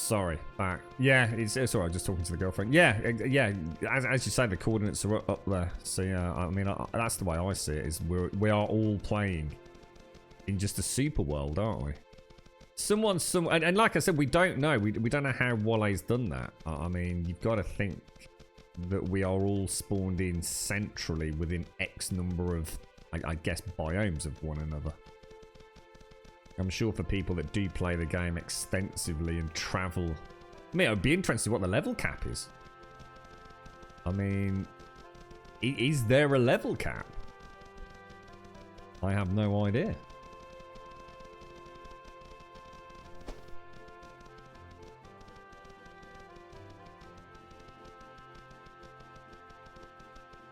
Sorry, back. Yeah, it's alright. Just talking to the girlfriend. Yeah, yeah. As you say, the coordinates are up there. So yeah, I mean, that's the way I see it. Is we are all playing in just a super world, aren't we? And like I said, we don't know. We don't know how Walle's done that. I mean, you've got to think that we are all spawned in centrally within X number of, I guess, biomes of one another. I'm sure for people that do play the game extensively and travel, I mean, it would be interesting what the level cap is. I mean, is there a level cap? I have no idea.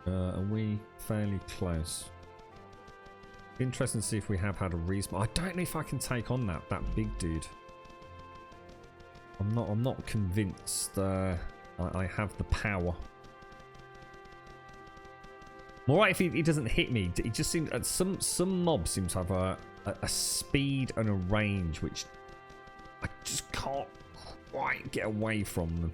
Are we fairly close? Interesting to see if we have had a respawn. I don't know if I can take on that big dude. I'm not convinced I have the power. I'm alright if he doesn't hit me. It just seems some mobs seem to have a speed and a range which I just can't quite get away from them.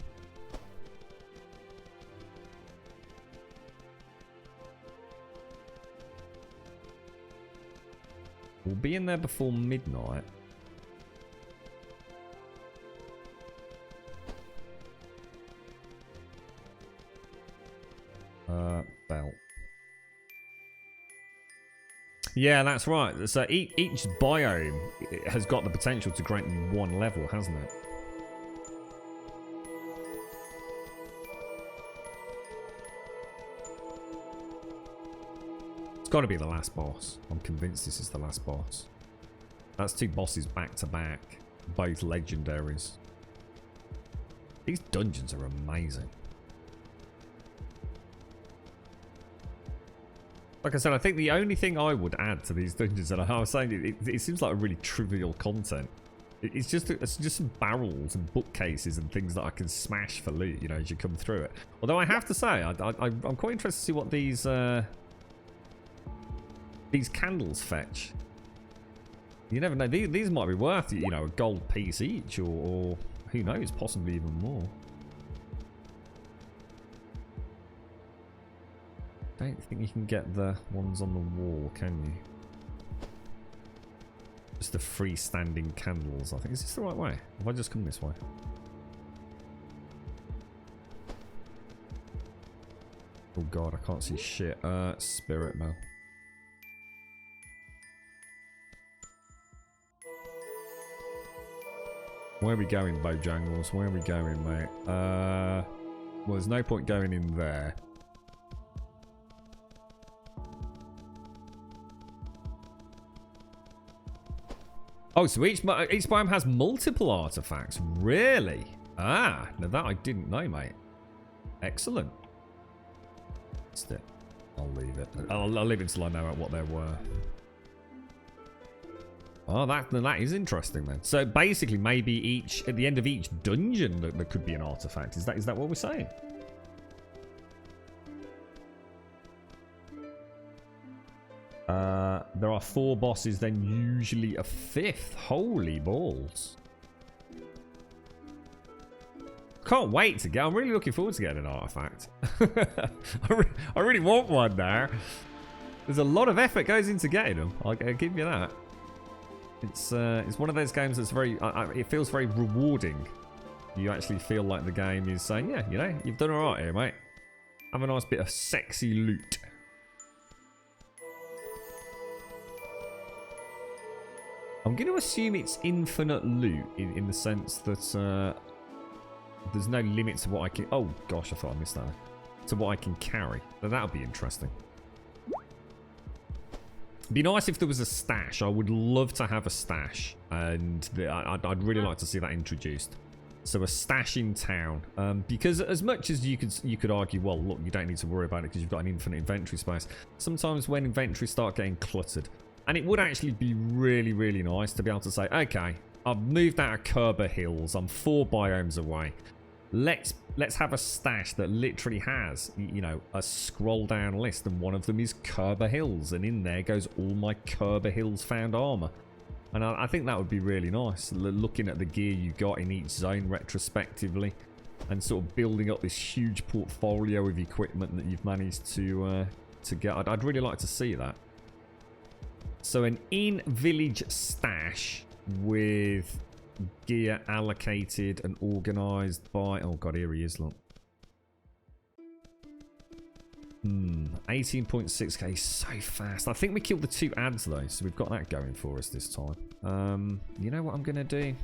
We'll be in there before midnight. Belt. Yeah, that's right. So each biome has got the potential to grant you one level, hasn't it? It's got to be the last boss. I'm convinced this is the last boss. That's 2 bosses back to back, both legendaries. These dungeons are amazing. Like I said, I think the only thing I would add to these dungeons, and I was saying, it seems like a really trivial content. It's just some barrels and bookcases and things that I can smash for loot, you know, as you come through it. Although I have to say, I'm quite interested to see what these candles fetch. You never know. These might be worth, you know, a gold piece each, or who knows, possibly even more. Don't think you can get the ones on the wall, can you? Just the freestanding candles, I think. Is this the right way? Have I just come this way? Oh god, I can't see shit. Spirit Mill. Where are we going, Bojangles? Where are we going, mate? Well, there's no point going in there. Oh, so each biome has multiple artifacts. Really? Ah, now that I didn't know, mate. Excellent. That's it. I'll leave it. I'll leave it until I know what there were. Oh, that is interesting then. So basically, maybe at the end of each dungeon, there could be an artifact. Is that what we're saying? There are 4 bosses, then usually a 5th. Holy balls. Can't wait to get. I'm really looking forward to getting an artifact. I really want one there. There's a lot of effort goes into getting them. I'll give you that. It's one of those games that's very. It feels very rewarding. You actually feel like the game is saying, yeah, you know, you've done all right here, mate. Have a nice bit of sexy loot. I'm going to assume it's infinite loot in the sense that there's no limit to what I can... Oh, gosh, I thought I missed that. To what I can carry. But that'll be interesting. It'd be nice if there was a stash. I would love to have a stash. And I'd really like to see that introduced. So a stash in town. Because as much as you could argue, well, look, you don't need to worry about it because you've got an infinite inventory space. Sometimes when inventories start getting cluttered... And it would actually be really, really nice to be able to say, okay, I've moved out of Kerber Hills. I'm 4 biomes away. Let's have a stash that literally has, you know, a scroll down list, and one of them is Kerber Hills, and in there goes all my Kerber Hills found armor. And I think that would be really nice, looking at the gear you got in each zone retrospectively, and sort of building up this huge portfolio of equipment that you've managed to get. I'd really like to see that. So an in-village stash with gear allocated and organised by... Oh god, here he is, look. 18.6k, so fast. I think we killed the 2 ads though, so we've got that going for us this time. You know what I'm gonna do?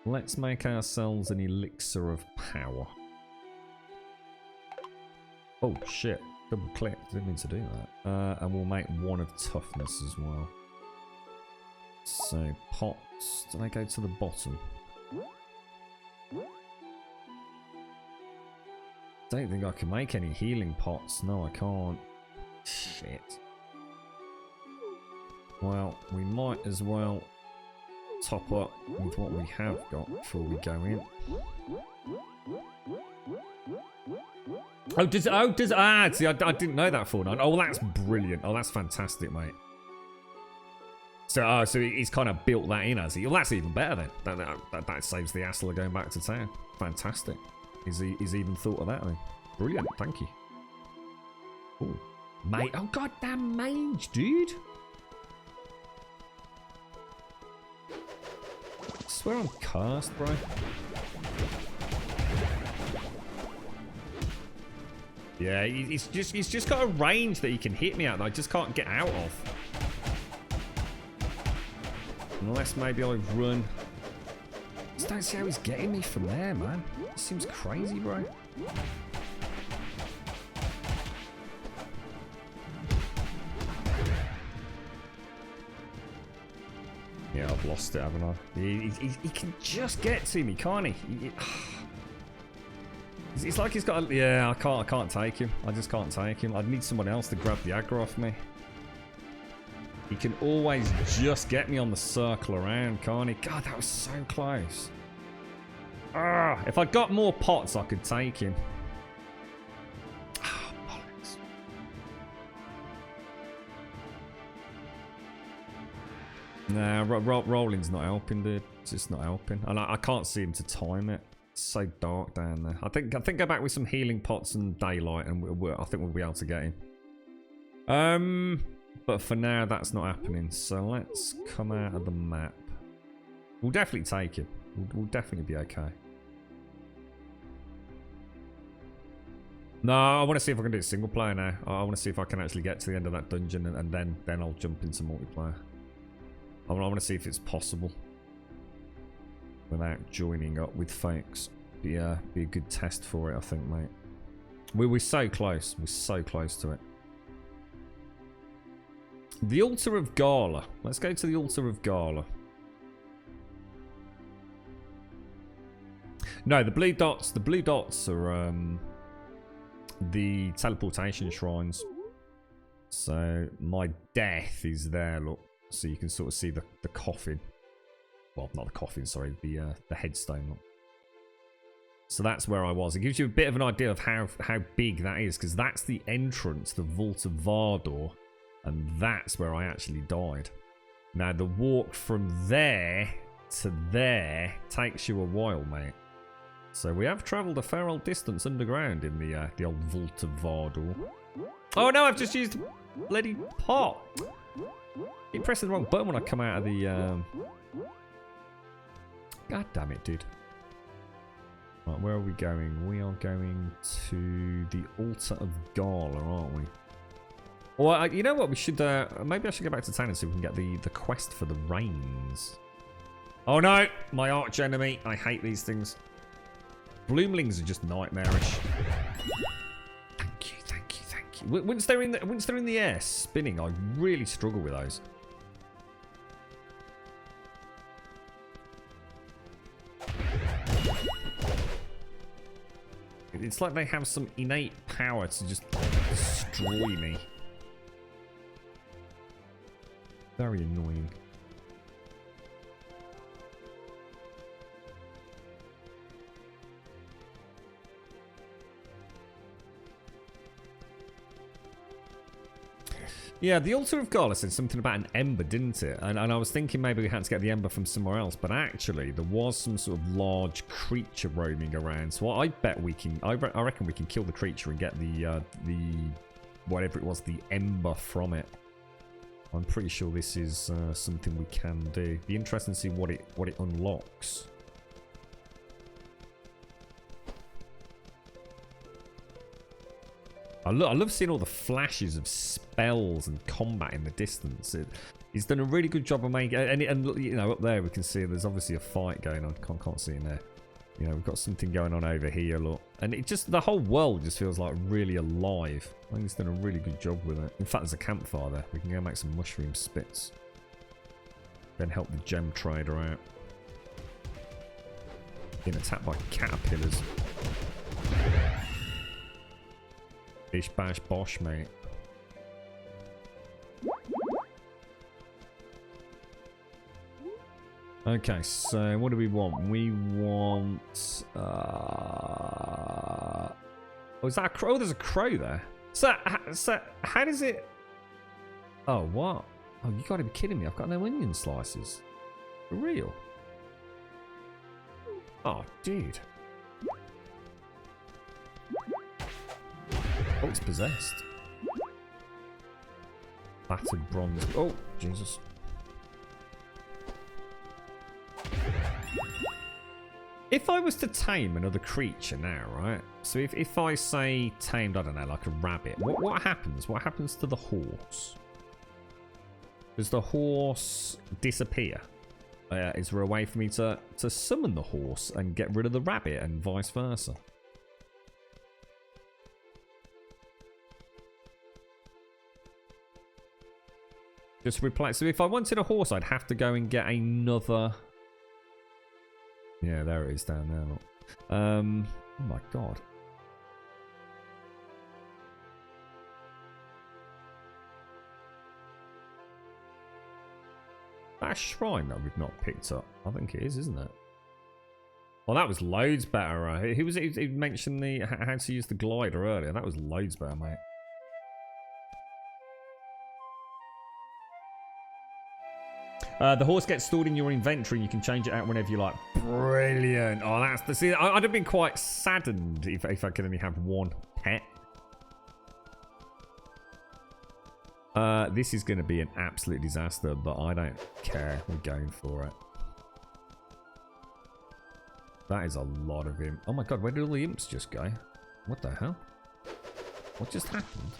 Let's make ourselves an elixir of power. Oh shit, double click, didn't mean to do that. And we'll make 1 of toughness as well. So pots, do they go to the bottom? Don't think I can make any healing pots. No, I can't. Shit. Well, we might as well top up with what we have got before we go in. See, I didn't know that for now. Oh, that's brilliant. Oh, that's fantastic, mate. So, so he's kind of built that in, has he? Well, that's even better then. That saves the hassle of going back to town. Fantastic. He's even thought of that then. Brilliant, thank you. Oh, mate. Oh, goddamn mage, dude. I swear I'm cursed, bro. Yeah, he's just got a range that he can hit me at that I just can't get out of. Unless maybe I run. Just don't see how he's getting me from there, man. It seems crazy, bro. Yeah, I've lost it, haven't I? He can just get to me, can't he? It's like he's got a, yeah, I can't take him. I just can't take him. I'd need someone else to grab the aggro off me. He can always just get me on the circle around, can't he? God, that was so close. Ah, if I got more pots, I could take him. Ah, bollocks. Nah, rolling's not helping, dude. It's just not helping. And I can't see him to time it. It's so dark down there. I think go back with some healing pots and daylight, and I think we'll be able to get him. But for now, that's not happening. So let's come out of the map. We'll definitely take it. We'll definitely be okay. No, I want to see if I can do it single player now. I want to see if I can actually get to the end of that dungeon, and then I'll jump into multiplayer. I want to see if it's possible without joining up with folks. Be a good test for it, I think, mate. We're so close. We're so close to it. The Altar of Gala. Let's go to the Altar of Gala. No, the blue dots. The blue dots are the teleportation shrines. So my death is there. Look, so you can sort of see the coffin. Well, not the coffin. Sorry, the headstone. Look. So that's where I was. It gives you a bit of an idea of how big that is, because that's the entrance, the Vault of Vardor. And that's where I actually died. Now, the walk from there to there takes you a while, mate. So we have travelled a fair old distance underground in the old Vault of Vardor. Oh no, I've just used a bloody pot. Keep pressing the wrong button when I come out of the... God damn it, dude. Right, where are we going? We are going to the Altar of Gala, aren't we? Well, you know what? We should... maybe I should go back to town and see if we can get the quest for the rains. Oh no! My arch enemy. I hate these things. Bloomlings are just nightmarish. Thank you, thank you, thank you. Once they're in the air spinning, I really struggle with those. It's like they have some innate power to just destroy me. Very annoying. Yeah, the Altar of Gala said something about an ember, didn't it? And I was thinking maybe we had to get the ember from somewhere else, but actually there was some sort of large creature roaming around. So I bet we can. I reckon we can kill the creature and get the whatever it was, the ember from it. I'm pretty sure this is something we can do. Be interesting to see what it unlocks. I love seeing all the flashes of spells and combat in the distance. He's done a really good job of making, and you know, up there we can see there's obviously a fight going on. Can't see in there. You know, we've got something going on over here, look, and it just, the whole world just feels like really alive. I think he's done a really good job with it. In fact, there's a campfire there. We can go make some mushroom spits. Then help the gem trader out. Being attacked by caterpillars. Bish bash bosh, mate. Okay, so what do we want? We want... Oh, is that a crow? Oh, there's a crow there. So how does it... Oh, what? Oh, you gotta be kidding me. I've got no onion slices. For real? Oh, dude. Oh, it's possessed. Battered bronze. Oh, Jesus. If I was to tame another creature now, right? So if I say tamed, I don't know, like a rabbit, what happens? What happens to the horse? Does the horse disappear? Is there a way for me to summon the horse and get rid of the rabbit and vice versa? Just replace. So if I wanted a horse, I'd have to go and get another. Yeah, there it is down there. Look. Oh my god. That shrine that we've not picked up. I think it is, isn't it? Well, that was loads better. He mentioned the how to use the glider earlier. That was loads better, mate. The horse gets stored in your inventory and you can change it out whenever you like. Brilliant. Oh, that's the... See, I'd have been quite saddened if I could only have one pet. This is going to be an absolute disaster, but I don't care. We're going for it. That is a lot of imp. Oh my god, where did all the imps just go? What the hell? What just happened?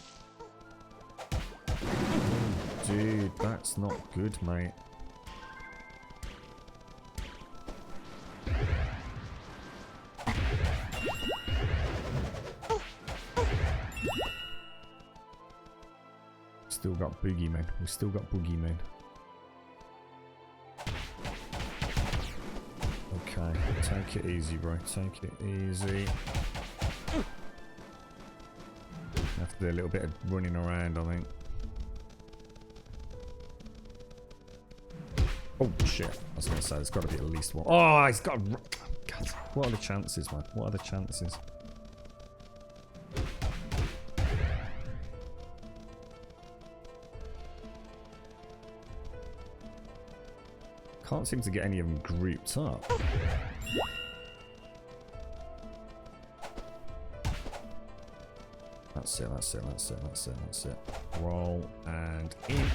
Oh, dude, that's not good, mate. Still got boogeymen. We've still got boogeymen. Okay, take it easy, bro. Take it easy. Have to do a little bit of running around, I think. Oh shit! I was gonna say there's got to be at least one. Oh, he's got. God, what are the chances, man? What are the chances? Can't seem to get any of them grouped up. That's it, that's it, that's it, that's it, that's it. Roll and in.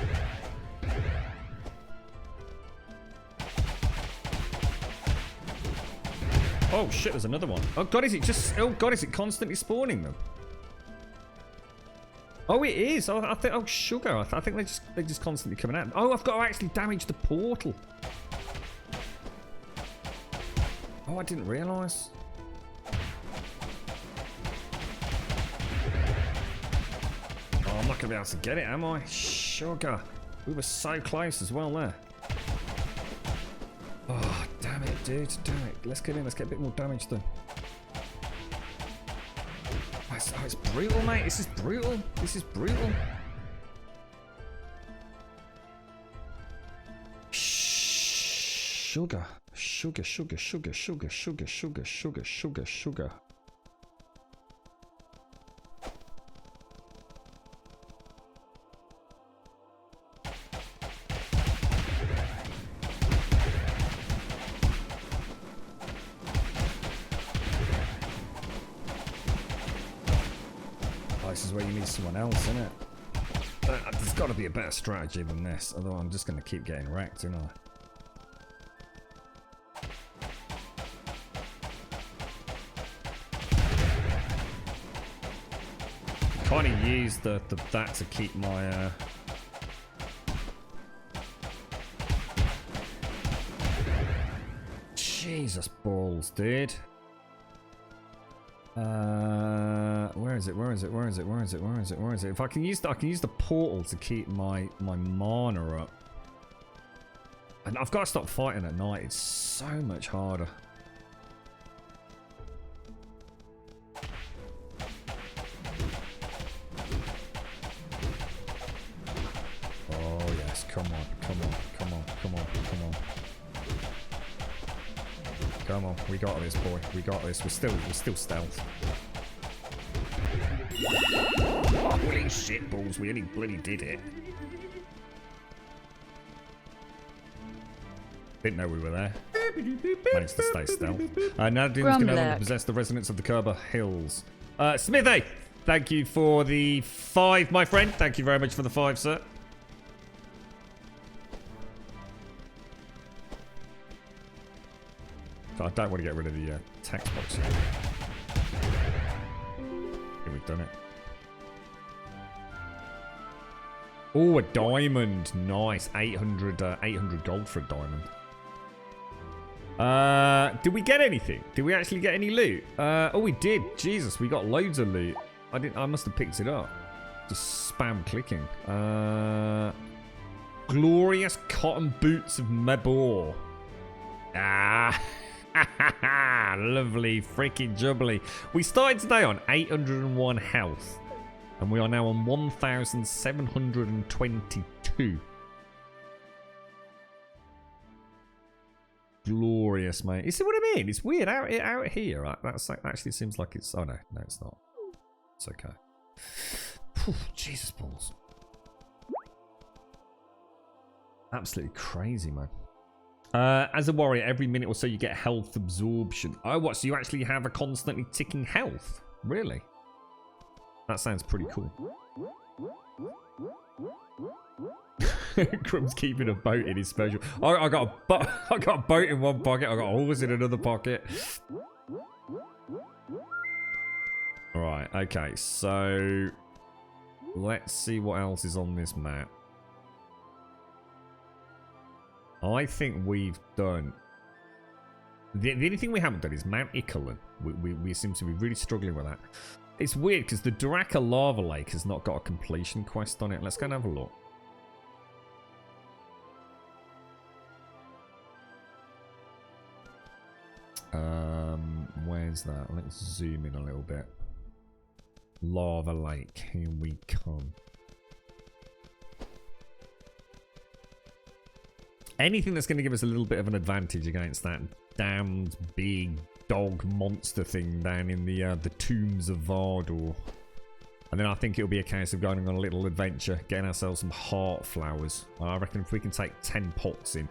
Oh shit, there's another one. Oh god, is it just... Oh god, is it constantly spawning them? Oh, it is. Oh, I think... Oh, sugar. I think they're just constantly coming out. Oh, I've got to actually damage the portal. Oh, I didn't realise. Oh, I'm not going to be able to get it, am I? Sugar. We were so close as well there. Oh, damn it, dude. Damn it. Let's get in. Let's get a bit more damage done. Oh, it's brutal, mate. This is brutal. This is brutal. Sugar. Sugar, sugar, sugar, sugar, sugar, sugar, sugar, sugar, sugar. places where you need someone else, isn't it? There's got to be a better strategy than this. Otherwise, I'm just going to keep getting wrecked, you know. Kind of use that to keep my Jesus balls, dude. Where is it? Where is it? Where is it? Where is it? Where is it? Where is it? If I can use the portal to keep my mana up. And I've got to stop fighting at night. It's so much harder. Oh yes, come on, come on, come on, come on, come on. Come on, we got this, boy. We got this. We're still stealth. Holy shit balls, we only bloody did it. Didn't know we were there. Managed to stay stealth. Now Doom's can no longer possess the resonance of the Kerber Hills. Smithy, thank you for the 5, my friend. Thank you very much for the 5, sir. I don't want to get rid of the text box here. Here, we've done it. Oh, a diamond. Nice. 800 gold for a diamond. Did we get anything? Did we actually get any loot? Oh, we did. Jesus, we got loads of loot. I must have picked it up. Just spam clicking. Glorious cotton boots of Mabor. Ah. Lovely freaking jubbly. We started today on 801 health. And we are now on 1,722. Glorious, mate. You see what I mean? It's weird out here. That actually seems like it's... Oh, no. No, it's not. It's okay. Whew, Jesus balls. Absolutely crazy, man. As a warrior, every minute or so you get health absorption. Oh, what? So you actually have a constantly ticking health? Really? That sounds pretty cool. Crumb's keeping a boat in his special. I got a boat in one pocket. I got a horse in another pocket. All right. Okay. So let's see what else is on this map. I think we've done... The only thing we haven't done is Mount Icklin. We seem to be really struggling with that. It's weird because the Duraka Lava Lake has not got a completion quest on it. Let's go and have a look. Where's that? Let's zoom in a little bit. Lava Lake. Here we come. Anything that's going to give us a little bit of an advantage against that damned big dog monster thing down in the tombs of Vardor. And then I think it'll be a case of going on a little adventure, getting ourselves some heart flowers. I reckon if we can take 10 pots in,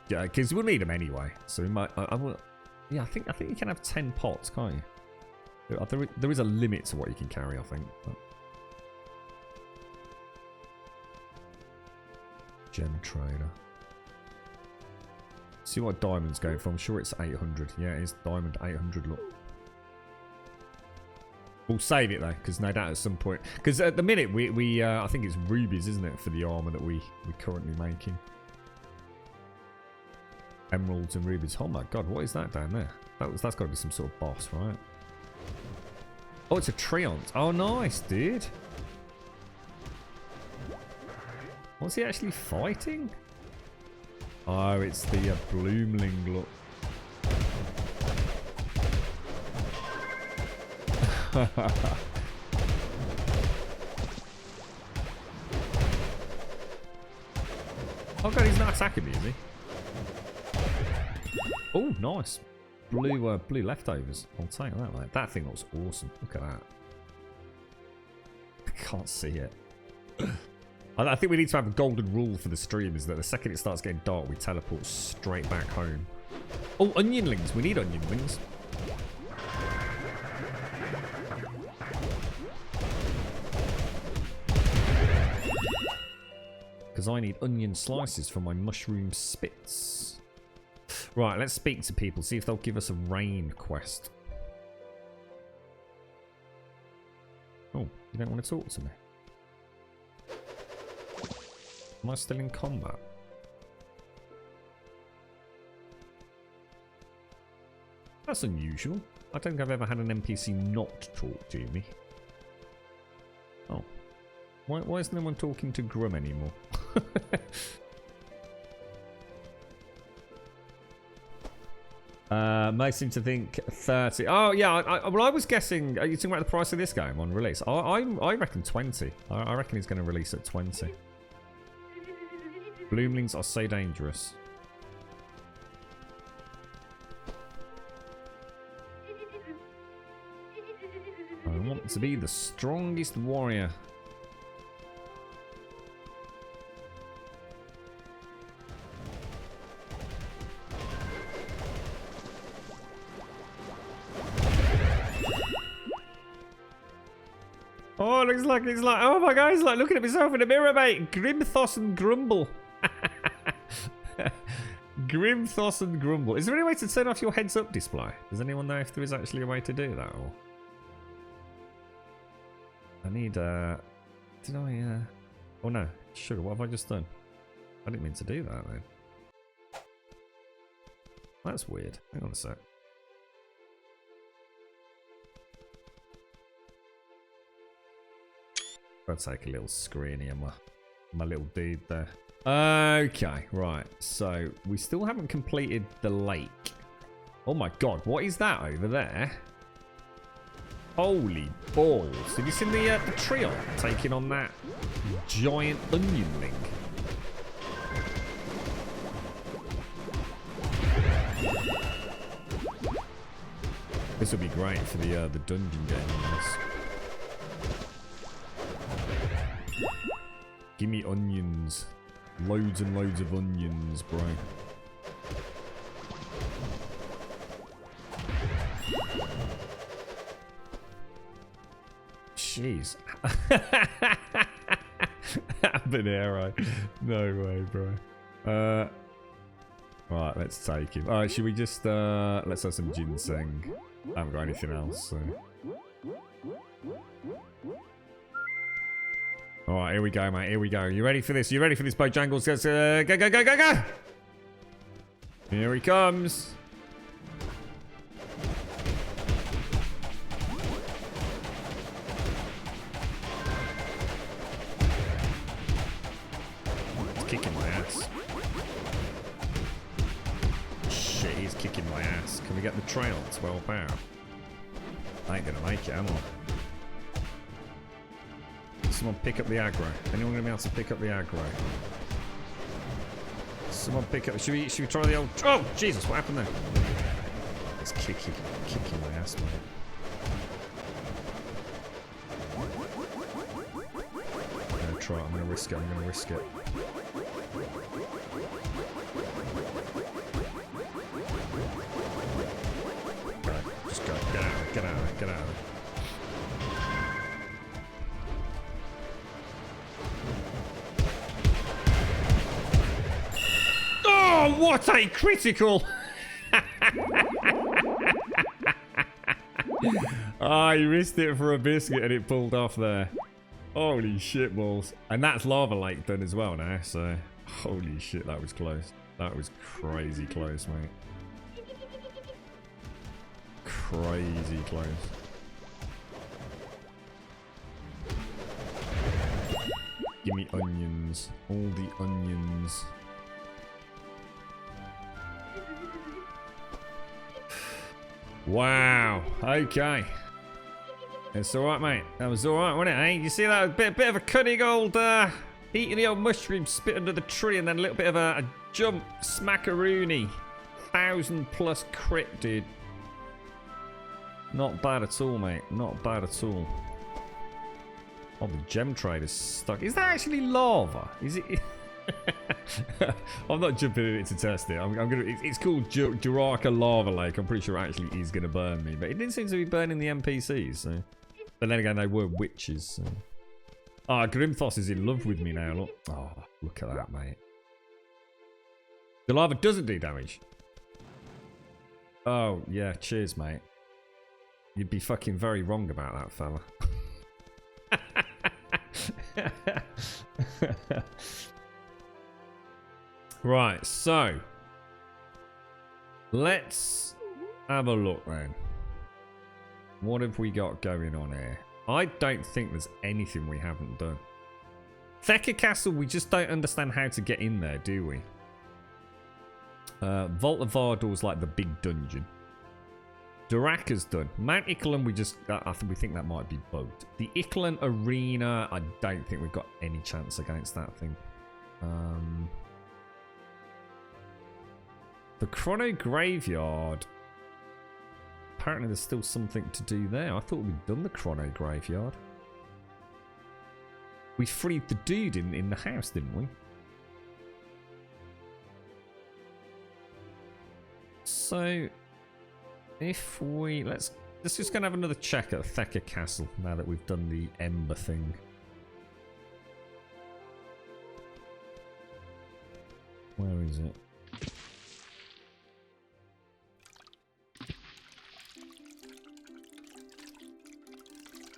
yeah, because we'll need them anyway. So we might. Yeah, I think you can have 10 pots, can't you? There is a limit to what you can carry, I think. But... Gem trader. See what diamond's going for. I'm sure it's 800. Yeah, it is diamond 800. Look. We'll save it though, because no doubt at some point. Because at the minute we I think it's rubies, isn't it, for the armor that we're currently making. Emeralds and rubies. Oh my god, what is that down there? That's got to be some sort of boss, right? Oh, it's a treant. Oh, nice, dude. What's he actually fighting? Oh, it's the Bloomling, look. Oh god, he's not attacking me, is he? Oh, nice. Blue leftovers. I'll take that, mate. That thing looks awesome. Look at that. I can't see it. I think we need to have a golden rule for the stream, is that the second it starts getting dark, we teleport straight back home. Oh, onionlings. We need onionlings. because I need onion slices for my mushroom spits. Right, let's speak to people, see if they'll give us a rain quest. Oh, you don't want to talk to me? Am I still in combat? That's unusual. I don't think I've ever had an NPC not talk to me. Oh. Why is no one talking to Grum anymore? Most seem to think 30. Oh, yeah. I was guessing. Are you talking about the price of this game on release? I reckon 20. I reckon he's going to release at 20. Bloomlings are so dangerous. I want to be the strongest warrior. Oh, looks like it's like, oh my god, he's like looking at himself in the mirror, mate. Grimthos and Grumble. Grimthos and Grumble. Is there any way to turn off your heads up display? Does anyone know if there is actually a way to do that? Or I need, did I, oh no, sugar, what have I just done? I didn't mean to do that, man. That's weird. Hang on a sec. I'll take a little screen here, my little dude there. Okay, right. So, we still haven't completed the lake. Oh my god, what is that over there? Holy balls. Have you seen the trio taking on that giant onionling? This would be great for the dungeon game on this. Give me onions. Loads and loads of onions, bro. Jeez. Habanero. No way, bro. Right, let's take him. Alright, should we just let's have some ginseng. I haven't got anything else, so. Alright, here we go, mate. Here we go. You ready for this? You ready for this, Bojangles? Go, go, go, go, go! Here he comes. He's kicking my ass. Shit, he's kicking my ass. Can we get the trail at 12 power? I ain't gonna make it, am I? Someone pick up the aggro. Anyone gonna be able to pick up the aggro? Someone pick up. Should we try the old? Oh Jesus! What happened there? It's kicking my ass, mate. I'm gonna try. I'm gonna risk it. I'm gonna risk it. Go. Just go. Get out of it. Get out of it. Get out of it. Oh, what a critical! Ah, you missed it for a biscuit and it pulled off there. Holy shit balls. And that's Lava Lake done as well now, so... Holy shit, that was close. That was crazy close, mate. Crazy close. Give me onions. All the onions. Wow. Okay. It's alright, mate. That was alright, wasn't it, eh? You see that? A bit of a cunning old, eating the old mushroom, spit under the tree, and then a little bit of a jump, smackaroony. 1,000+ crit, dude. Not bad at all, mate. Not bad at all. Oh, the gem trade is stuck. Is that actually lava? Is it? I'm not jumping in it to test it. I'm gonna. It's called Juraka Lava Lake. I'm pretty sure it actually is gonna burn me, but it didn't seem to be burning the NPCs. So. But then again, they were witches. So. Ah, Grimthos is in love with me now, look. Oh, look at that, mate. The lava doesn't do damage. Oh, yeah, cheers, mate. You'd be fucking very wrong about that, fella. Right, so let's have a look then. What have we got going on here? I don't think there's anything we haven't done. Theka Castle, we just don't understand how to get in there, do we? Vault of Vardor's like the big dungeon. Duraka's done. Mount Ikelan, we think that might be bugged. The Ikelan Arena, I don't think we've got any chance against that thing. The Chrono Graveyard. Apparently there's still something to do there. I thought we'd done the Chrono Graveyard. We freed the dude in the house, didn't we? So, if we... Let's just go and have another check at Theka Castle now that we've done the Ember thing. Where is it?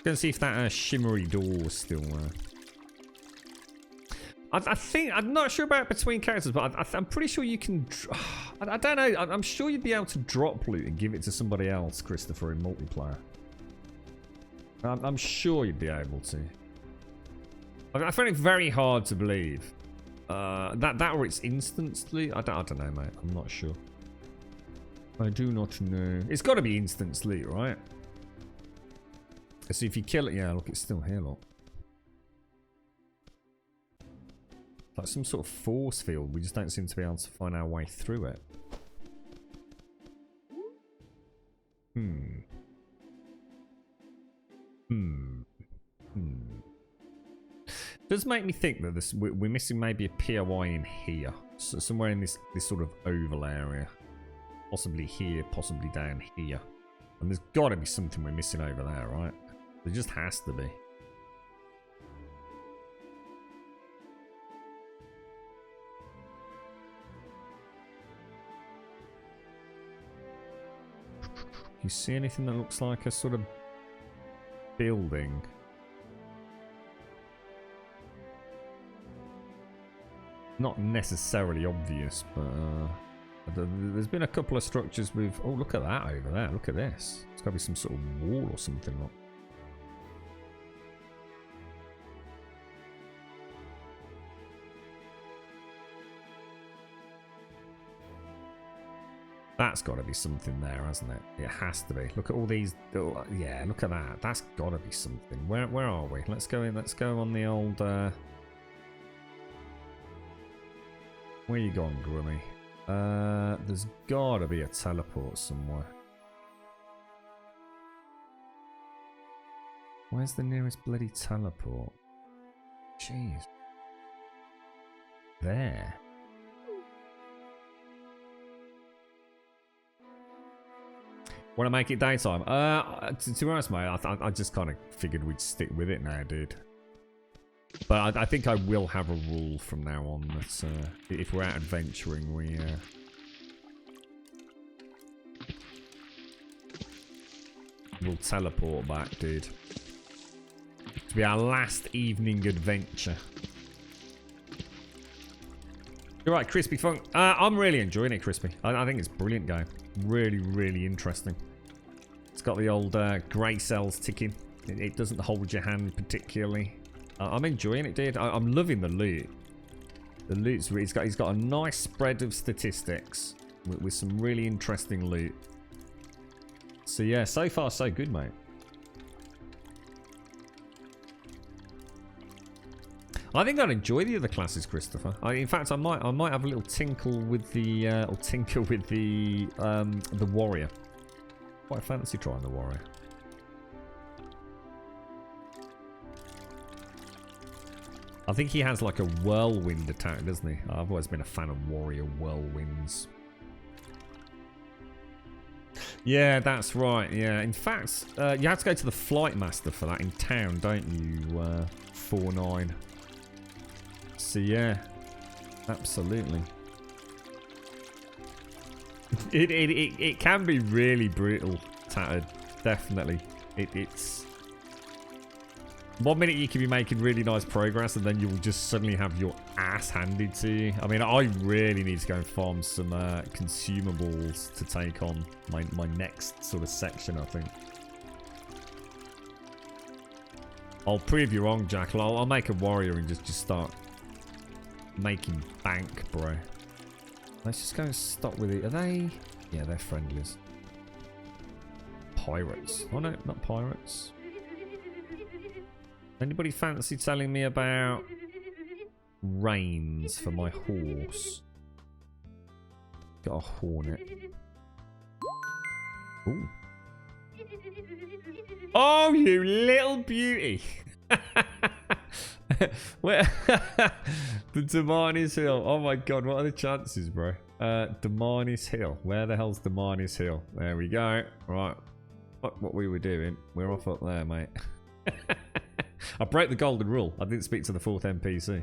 Gonna see if that shimmery door is still there. I think, I'm not sure about between characters, but I'm pretty sure you can... I don't know, I'm sure you'd be able to drop loot and give it to somebody else, Christopher, in multiplayer. I'm sure you'd be able to. I find it very hard to believe. That or it's instantly... I don't know, mate. I'm not sure. I do not know. It's got to be instantly, right? So if you kill it, yeah, look, it's still here, look. Like some sort of force field. We just don't seem to be able to find our way through it. Does make me think that we're missing maybe a POI in here. So somewhere in this sort of oval area. Possibly here, possibly down here. And there's got to be something we're missing over there, right? There just has to be. You see anything that looks like a sort of building? Not necessarily obvious, but there's been a couple of structures with... Oh, look at that over there. Look at this. It's got to be some sort of wall or something. Look. That's got to be something there, hasn't it? It has to be. Look at all these... Oh, yeah, look at that. That's got to be something. Where are we? Let's go in. Let's go on the old... Where you gone, Grummy? There's got to be a teleport somewhere. Where's the nearest bloody teleport? Jeez. There. Want to make it daytime? To be honest, mate, I just kind of figured we'd stick with it now, dude. But I think I will have a rule from now on that if we're out adventuring, we'll teleport back, dude. To be our last evening adventure. You're right, Crispy Funk. I'm really enjoying it, Crispy. I think it's a brilliant game. Really, really interesting. It's got the old grey cells ticking. It doesn't hold your hand particularly. I'm enjoying it, dude. I'm loving the loot. The loot's he's got a nice spread of statistics with some really interesting loot. So yeah, so far so good, mate. I think I'd enjoy the other classes, Christopher. In fact, I might have a little tinkle with the or tinker with the warrior. Quite fancy trying the warrior. I think he has like a whirlwind attack, doesn't he? I've always been a fan of warrior whirlwinds. Yeah, that's right. Yeah, in fact, you have to go to the Flight Master for that in town, don't you? 4-9. So yeah, absolutely. It can be really brutal, Tattered. Definitely. It's... One minute you can be making really nice progress and then you will just suddenly have your ass handed to you. I mean, I really need to go and farm some consumables to take on my next sort of section, I think. I'll prove you wrong, Jackal. I'll make a warrior and just start making bank, bro. Let's just go and stop with it. Are they... Yeah, they're friendlies. Pirates. Oh no, not pirates. Anybody fancy telling me about reins for my horse? Got a hornet. Ooh. Oh, you little beauty! Where? The Demanis Hill. Oh my god, what are the chances, bro? Demanis Hill. Where the hell's Demanis Hill? There we go. Right. Fuck what we were doing. We're off up there, mate. I broke the golden rule. I didn't speak to the 4th NPC.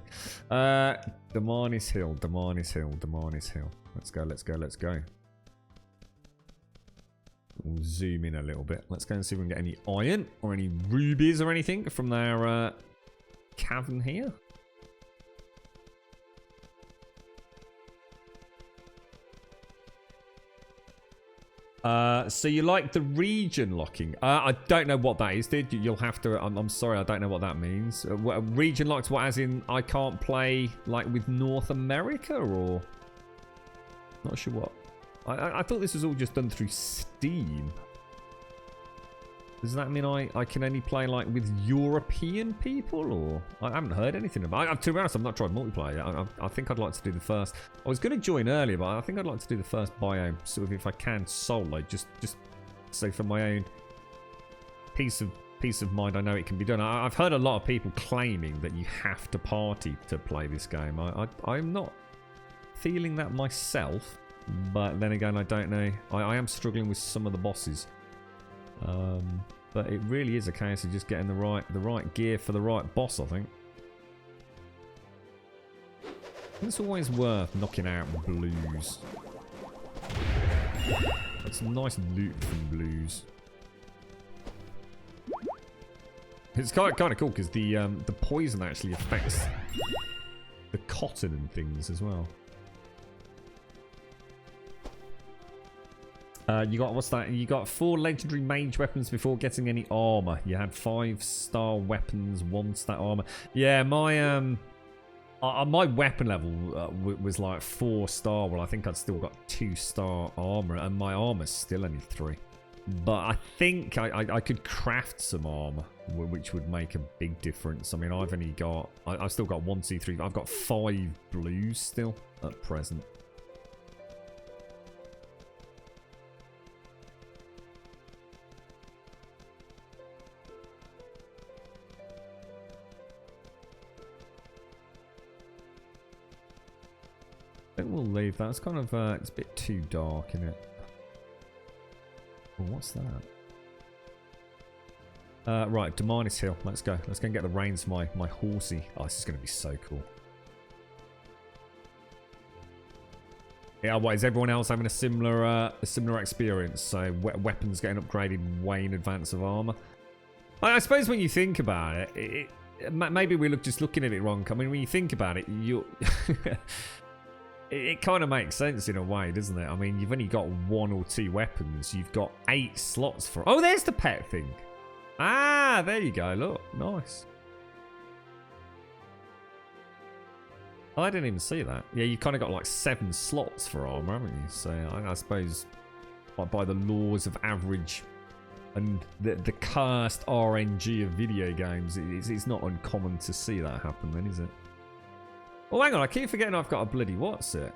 Demanis Hill, Demanis Hill, Demanis Hill. Let's go, let's go, let's go. We'll zoom in a little bit. Let's go and see if we can get any iron or any rubies or anything from their cavern here. So you like the region locking? I don't know what that is, dude. You'll have to... I'm sorry, I don't know what that means. Region locked, what, as in I can't play, like, with North America, or... Not sure what. I thought this was all just done through Steam. Does that mean I can only play, like, with European people, or... I haven't heard anything about it. To be honest, I've not tried multiplayer yet. I think I'd like to do the first... I was going to join earlier, but I think I'd like to do the first biome, sort of, if I can, solo. Just so for my own peace of mind, I know it can be done. I've heard a lot of people claiming that you have to party to play this game. I'm not feeling that myself, but then again, I don't know. I am struggling with some of the bosses. But it really is a case of just getting the right gear for the right boss, I think. It's always worth knocking out blues. That's some nice loot from blues. It's kind of cool because the poison actually affects the cotton and things as well. You got, what's that? You got 4 legendary mage weapons before getting any armor. You had 5-star weapons, 1-star armor. Yeah, my weapon level was like 4-star. Well, I think I'd still got 2-star armor, and my armor's still only 3. But I think I could craft some armor, which would make a big difference. I mean, I've only got... I've still got 1, 2, 3... I've got 5 blues still at present. I think we'll leave that. It's kind of... it's a bit too dark, isn't it? Oh, what's that? Right, Demanis Hill. Let's go. Let's go and get the reins for my horsey. Oh, this is going to be so cool. Yeah, what, is everyone else having a similar experience? So weapons getting upgraded way in advance of armor. I suppose when you think about it, maybe we're just looking at it wrong. I mean, when you think about it, you... It kind of makes sense in a way, doesn't it? I mean, you've only got 1 or 2 weapons. You've got 8 slots for... Oh, there's the pet thing. Ah, there you go. Look, nice. I didn't even see that. Yeah, you've kind of got like 7 slots for armor, haven't you? So I suppose by the laws of average and the cursed RNG of video games, it's not uncommon to see that happen then, is it? Oh, hang on, I keep forgetting I've got a bloody... What's it?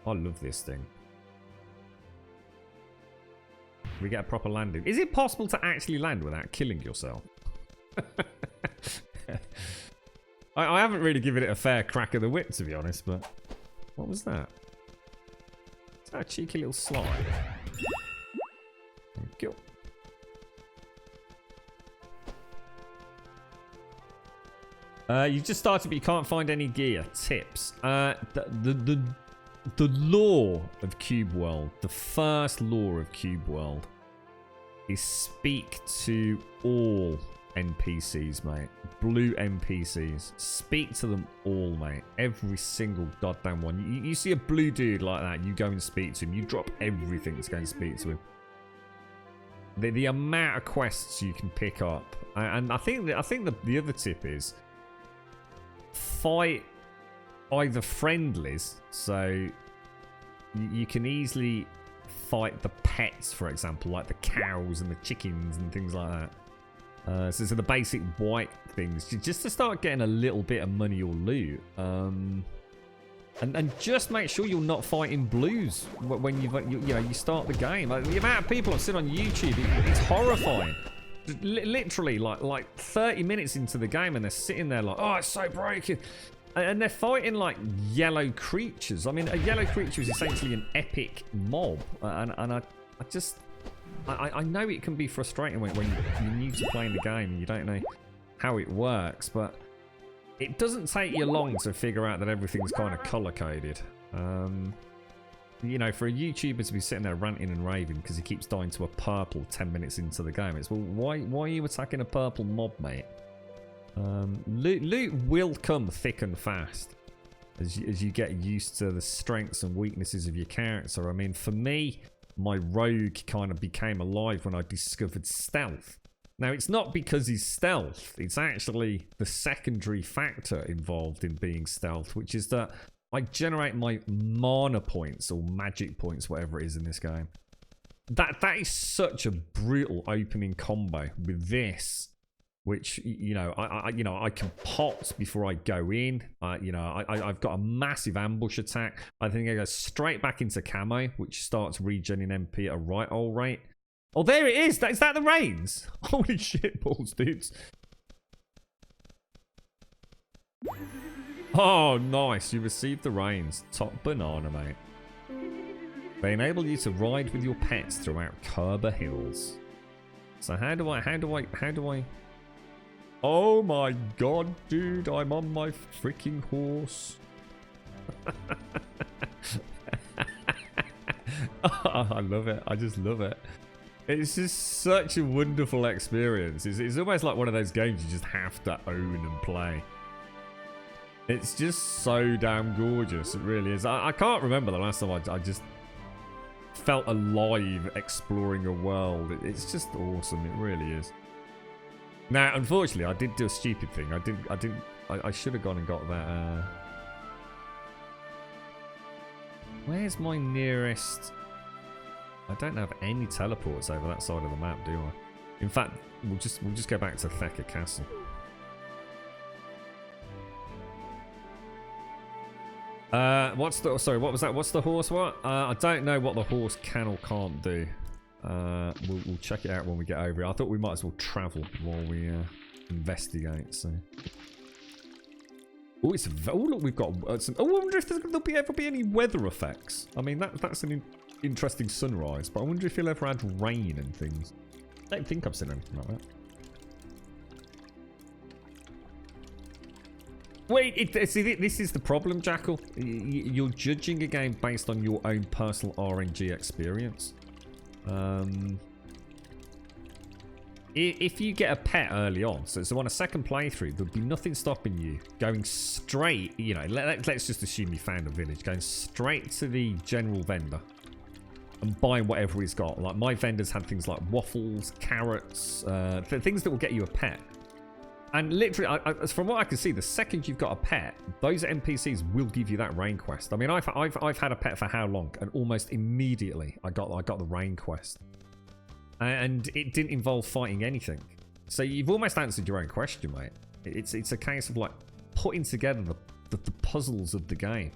I love this thing. We get a proper landing. Is it possible to actually land without killing yourself? I haven't really given it a fair crack of the whip, to be honest, but... What was that? Is that a cheeky little slide? Thank you. You just started, but you can't find any gear. Tips. The law of Cube World, the first law of Cube World, is speak to all NPCs, mate. Blue NPCs. Speak to them all, mate. Every single goddamn one. You see a blue dude like that, you go and speak to him. You drop everything to go and speak to him. The amount of quests you can pick up, and I think the other tip is fight either friendlies, so you can easily fight the pets, for example, like the cows and the chickens and things like that. So the basic white things, just to start getting a little bit of money or loot. And just make sure you're not fighting blues when you start the game. Like, the amount of people I've seen on YouTube, it's horrifying. Literally, like 30 minutes into the game, and they're sitting there like, oh, it's so broken. And they're fighting like yellow creatures. I mean, a yellow creature is essentially an epic mob. And I know it can be frustrating when you're new to playing the game and you don't know how it works, but it doesn't take you long to figure out that everything's kind of color-coded. You know, for a YouTuber to be sitting there ranting and raving because he keeps dying to a purple 10 minutes into the game, it's, well, why are you attacking a purple mob, mate? Loot will come thick and fast as you get used to the strengths and weaknesses of your character. I mean, for me, my rogue kind of became alive when I discovered stealth. Now, it's not because he's stealth. It's actually the secondary factor involved in being stealth, which is that I generate my mana points or magic points, whatever it is in this game. That is such a brutal opening combo with this, which, you know, I can pot before I go in. I've got a massive ambush attack. I think I go straight back into camo, which starts regenerating MP at a right old rate. Oh, there it is. Is that the rains? Holy shit balls, dudes. Oh, nice. You received the rains. Top banana, mate. They enable you to ride with your pets throughout Kerber Hills. So how do I... Oh my god, dude. I'm on my freaking horse. Oh, I love it. I just love it. It's just such a wonderful experience. It's almost like one of those games you just have to own and play. It's just so damn gorgeous. It really is. I can't remember the last time I just felt alive exploring a world. It's just awesome. It really is. Now, unfortunately, I did do a stupid thing. I should have gone and got that. Where's my nearest... I don't have any teleports over that side of the map, do I? In fact, we'll just go back to Theka Castle. Sorry, what was that? What's the horse what? I don't know what the horse can or can't do. We'll check it out when we get over it. I thought we might as well travel while we investigate. So, oh, look, we've got some. Oh, I wonder if there'll ever be any weather effects. I mean, that's an interesting sunrise, but I wonder if you'll ever add rain and things. I don't think I've seen anything like that. Wait, see, this is the problem, Jackal. You're judging a game based on your own personal RNG experience. If you get a pet early on, so on a second playthrough, there'll be nothing stopping you going straight, you know, let's just assume you found a village, going straight to the general vendor and buying whatever he's got. Like, my vendors had things like waffles, carrots, things that will get you a pet. And literally, from what I can see, the second you've got a pet, those NPCs will give you that rain quest. I mean, I've had a pet for how long? And almost immediately, I got the rain quest. And it didn't involve fighting anything. So you've almost answered your own question, mate. It's a case of, like, putting together the puzzles of the game.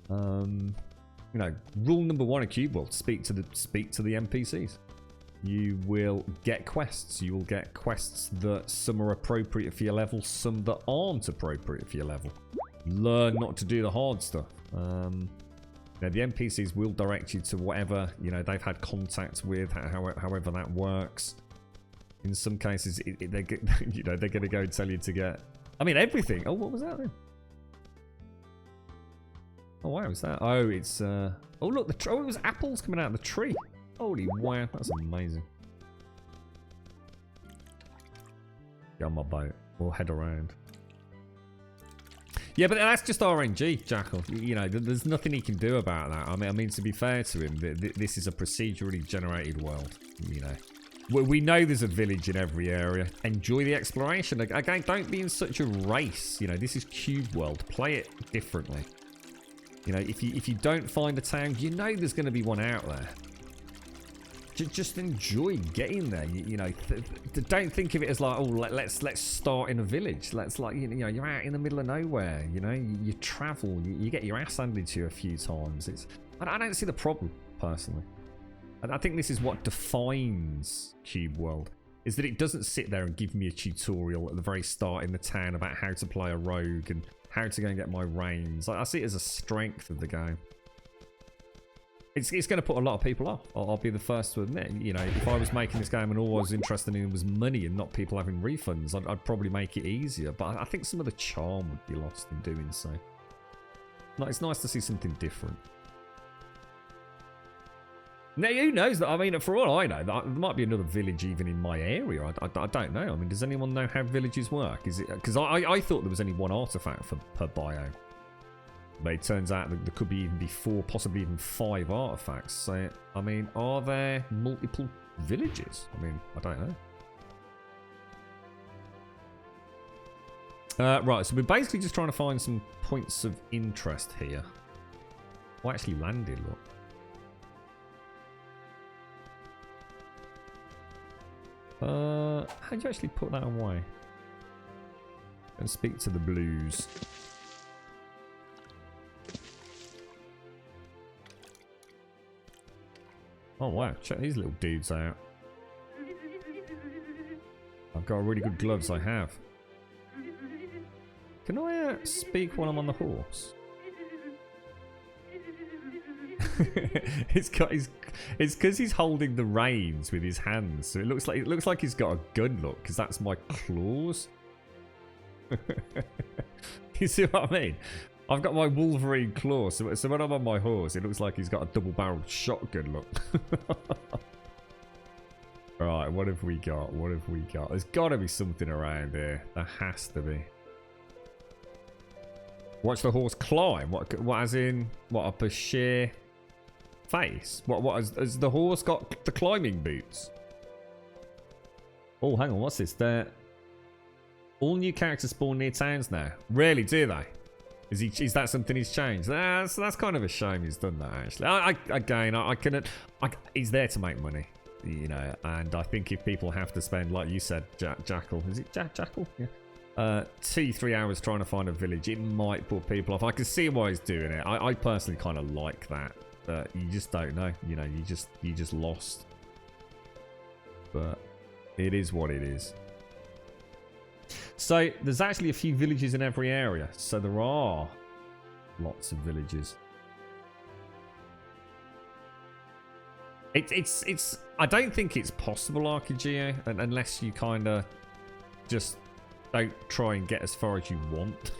You know, rule number 1 of Cube World: speak to the NPCs. You will get quests. You will get quests that some are appropriate for your level, some that aren't appropriate for your level. Learn not to do the hard stuff. Now, the NPCs will direct you to whatever, you know, they've had contact with, however that works. In some cases, they're going to go and tell you to get I mean, everything. Oh, what was that then? Oh, wow, was that? Oh, it's... Oh, look, oh, it was apples coming out of the tree. Holy wow, that's amazing. Get on my boat. We'll head around. Yeah, but that's just RNG, Jackal. You know, there's nothing he can do about that. I mean, to be fair to him, this is a procedurally generated world. You know, we know there's a village in every area. Enjoy the exploration. Again, don't be in such a race. You know, this is Cube World. Play it differently. You know, if you don't find a town, you know there's going to be one out there. Just enjoy getting there. You know, don't think of it as like, oh, let's start in a village. Let's like, you know, you're out in the middle of nowhere. You know, you travel, you get your ass handed to you a few times. I don't see the problem personally. I think this is what defines Cube World, is that it doesn't sit there and give me a tutorial at the very start in the town about how to play a rogue and how to go and get my reins. I see it as a strength of the game. It's going to put a lot of people off. I'll be the first to admit. You know, if I was making this game and all I was interested in was money and not people having refunds, I'd probably make it easier. But I think some of the charm would be lost in doing so. Like, it's nice to see something different. Now, who knows? That? I mean, for all I know, there might be another village even in my area. I don't know. I mean, does anyone know how villages work? Is it because I thought there was only one artifact per bio. But it turns out that there could be even 4, possibly even 5 artifacts. So, I mean, are there multiple villages? I mean, I don't know. Right, so we're basically just trying to find some points of interest here. Oh, I actually landed, look. How do you actually put that away? And speak to the blues. Oh wow, check these little dudes out. I've got really good gloves, I have. Can I speak while I'm on the horse? It's because he's holding the reins with his hands, so it looks like he's got a gun, look, because that's my claws. You see what I mean? I've got my Wolverine claw, so when I'm on my horse, it looks like he's got a double-barreled shotgun, look. Alright, what have we got? What have we got? There's got to be something around here. There has to be. Watch the horse climb? What as in, what, up a sheer face? What has the horse got the climbing boots? Oh, hang on, what's this? All new characters spawn near towns now. Really, do they? Is that something he's changed? So that's kind of a shame he's done that, actually. He's there to make money, you know, and I think if people have to spend, like you said, Jackal, is it Jackal? Yeah. 2-3 hours trying to find a village, it might put people off. I can see why he's doing it. I personally kind of like that, but you just don't know, you know, you just lost. But it is what it is. So there's actually a few villages in every area, so there are lots of villages. It's I don't think it's possible, Archegeo, unless you kind of just don't try and get as far as you want.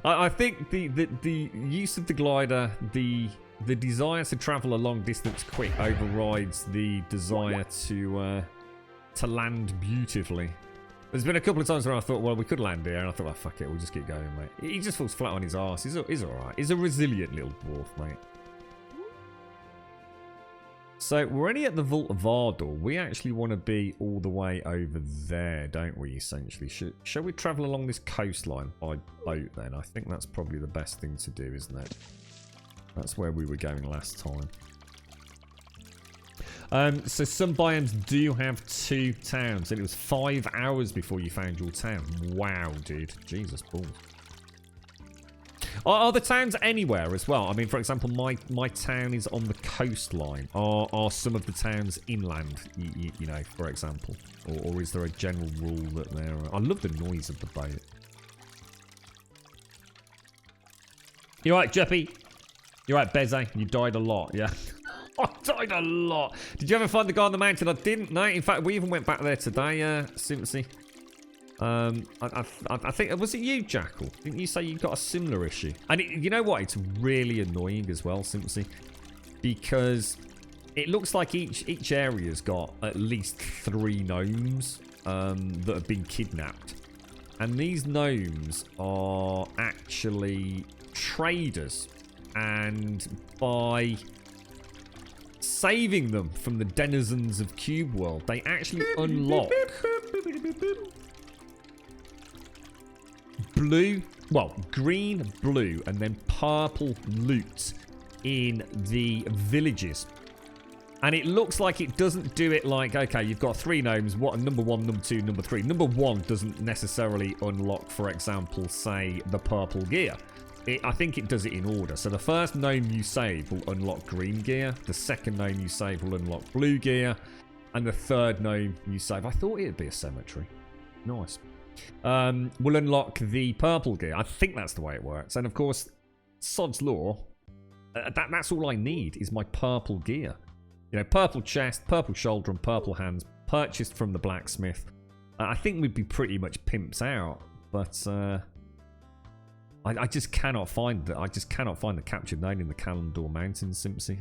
I think the use of the glider, the desire to travel a long distance quick overrides the desire to land beautifully. There's been a couple of times where I thought, well, we could land here, and I thought, well, fuck it, we'll just keep going, mate. He just falls flat on his arse. He's alright. He's a resilient little dwarf, mate. So, we're only at the Vault of Ardor. We actually want to be all the way over there, don't we, essentially? Shall we travel along this coastline by boat, then? I think that's probably the best thing to do, isn't it? That's where we were going last time. So some biomes do have 2 towns, and it was 5 hours before you found your town. Wow, dude. Jesus balls. Are the towns anywhere as well? I mean, for example, my town is on the coastline. Are some of the towns inland, you know, for example? Or is there a general rule that they're... I love the noise of the boat. You alright, Jeppy? You alright, Beze? You died a lot, yeah? I died a lot. Did you ever find the guy on the mountain? I didn't know. In fact, we even went back there today, Simpsy. I think, was it you, Jackal? Didn't you say you got a similar issue? And you know what? It's really annoying as well, Simpsy, because it looks like each area's got at least 3 gnomes that have been kidnapped. And these gnomes are actually traders. And by saving them from the denizens of Cube World, they actually unlock green, blue, and then purple loot in the villages. And it looks like it doesn't do it like, okay, you've got 3 gnomes, what, number 1, number 2, number 3. Number 1 doesn't necessarily unlock, for example, say, the purple gear. I think it does it in order. So the first gnome you save will unlock green gear. The second gnome you save will unlock blue gear. And the third gnome you save, I thought it'd be a cemetery. Nice. Will unlock the purple gear. I think that's the way it works. And of course, sod's law, that's all I need is my purple gear. You know, purple chest, purple shoulder, and purple hands, purchased from the blacksmith. I think we'd be pretty much pimps out, but I just cannot find that. I just cannot find the captured gnome in the Kalimdor Mountains, Simpsy.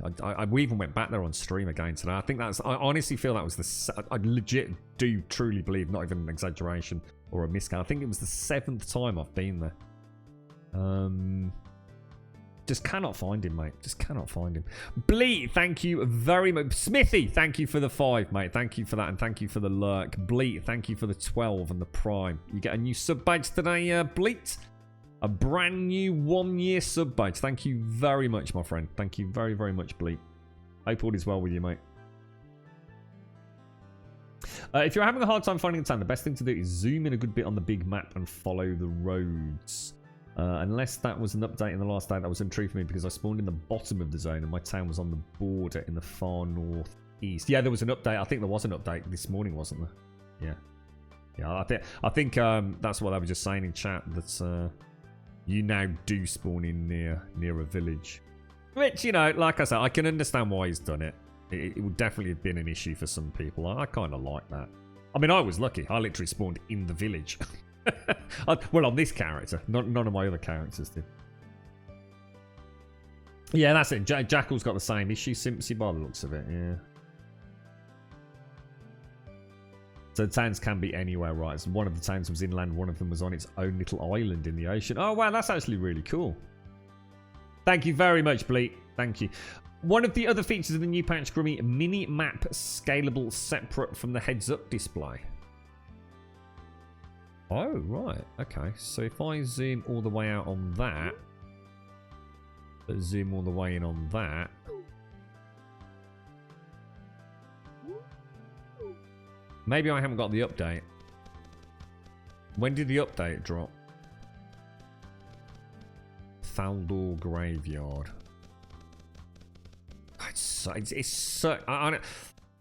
We even went back there on stream again today. I think that's. I honestly feel that was I legit do truly believe, not even an exaggeration or a miscount. I think it was the 7th time I've been there. Just cannot find him, mate. Just cannot find him. Bleat, thank you very much. Smithy, thank you for the 5, mate. Thank you for that, and thank you for the lurk. Bleat, thank you for the 12 and the prime. You get a new sub badge today, Bleat. A brand new 1-year sub badge. Thank you very much, my friend. Thank you very, very much, Bleat. Hope all is well with you, mate. If you're having a hard time finding a town, the best thing to do is zoom in a good bit on the big map and follow the roads. Unless that was an update in the last day, that was untrue for me because I spawned in the bottom of the zone and my town was on the border in the far northeast. Yeah, there was an update. I think there was an update this morning, wasn't there? Yeah. I think that's what I was just saying in chat, that you now do spawn in near a village. Which, you know, like I said, I can understand why he's done it. It would definitely have been an issue for some people. I kind of like that. I mean, I was lucky. I literally spawned in the village. Well, on this character. None of my other characters did. Yeah, that's it. Jackal's got the same issue, Simpsy, by the looks of it. Yeah. So the towns can be anywhere, right? So one of the towns was inland, one of them was on its own little island in the ocean. Oh, wow, that's actually really cool. Thank you very much, Bleat. Thank you. One of the other features of the new patch, Grummy, mini-map scalable separate from the heads-up display. Oh, right. Okay. So if I zoom all the way out on that, zoom all the way in on that. Maybe I haven't got the update. When did the update drop? Thaldor Graveyard. It's so...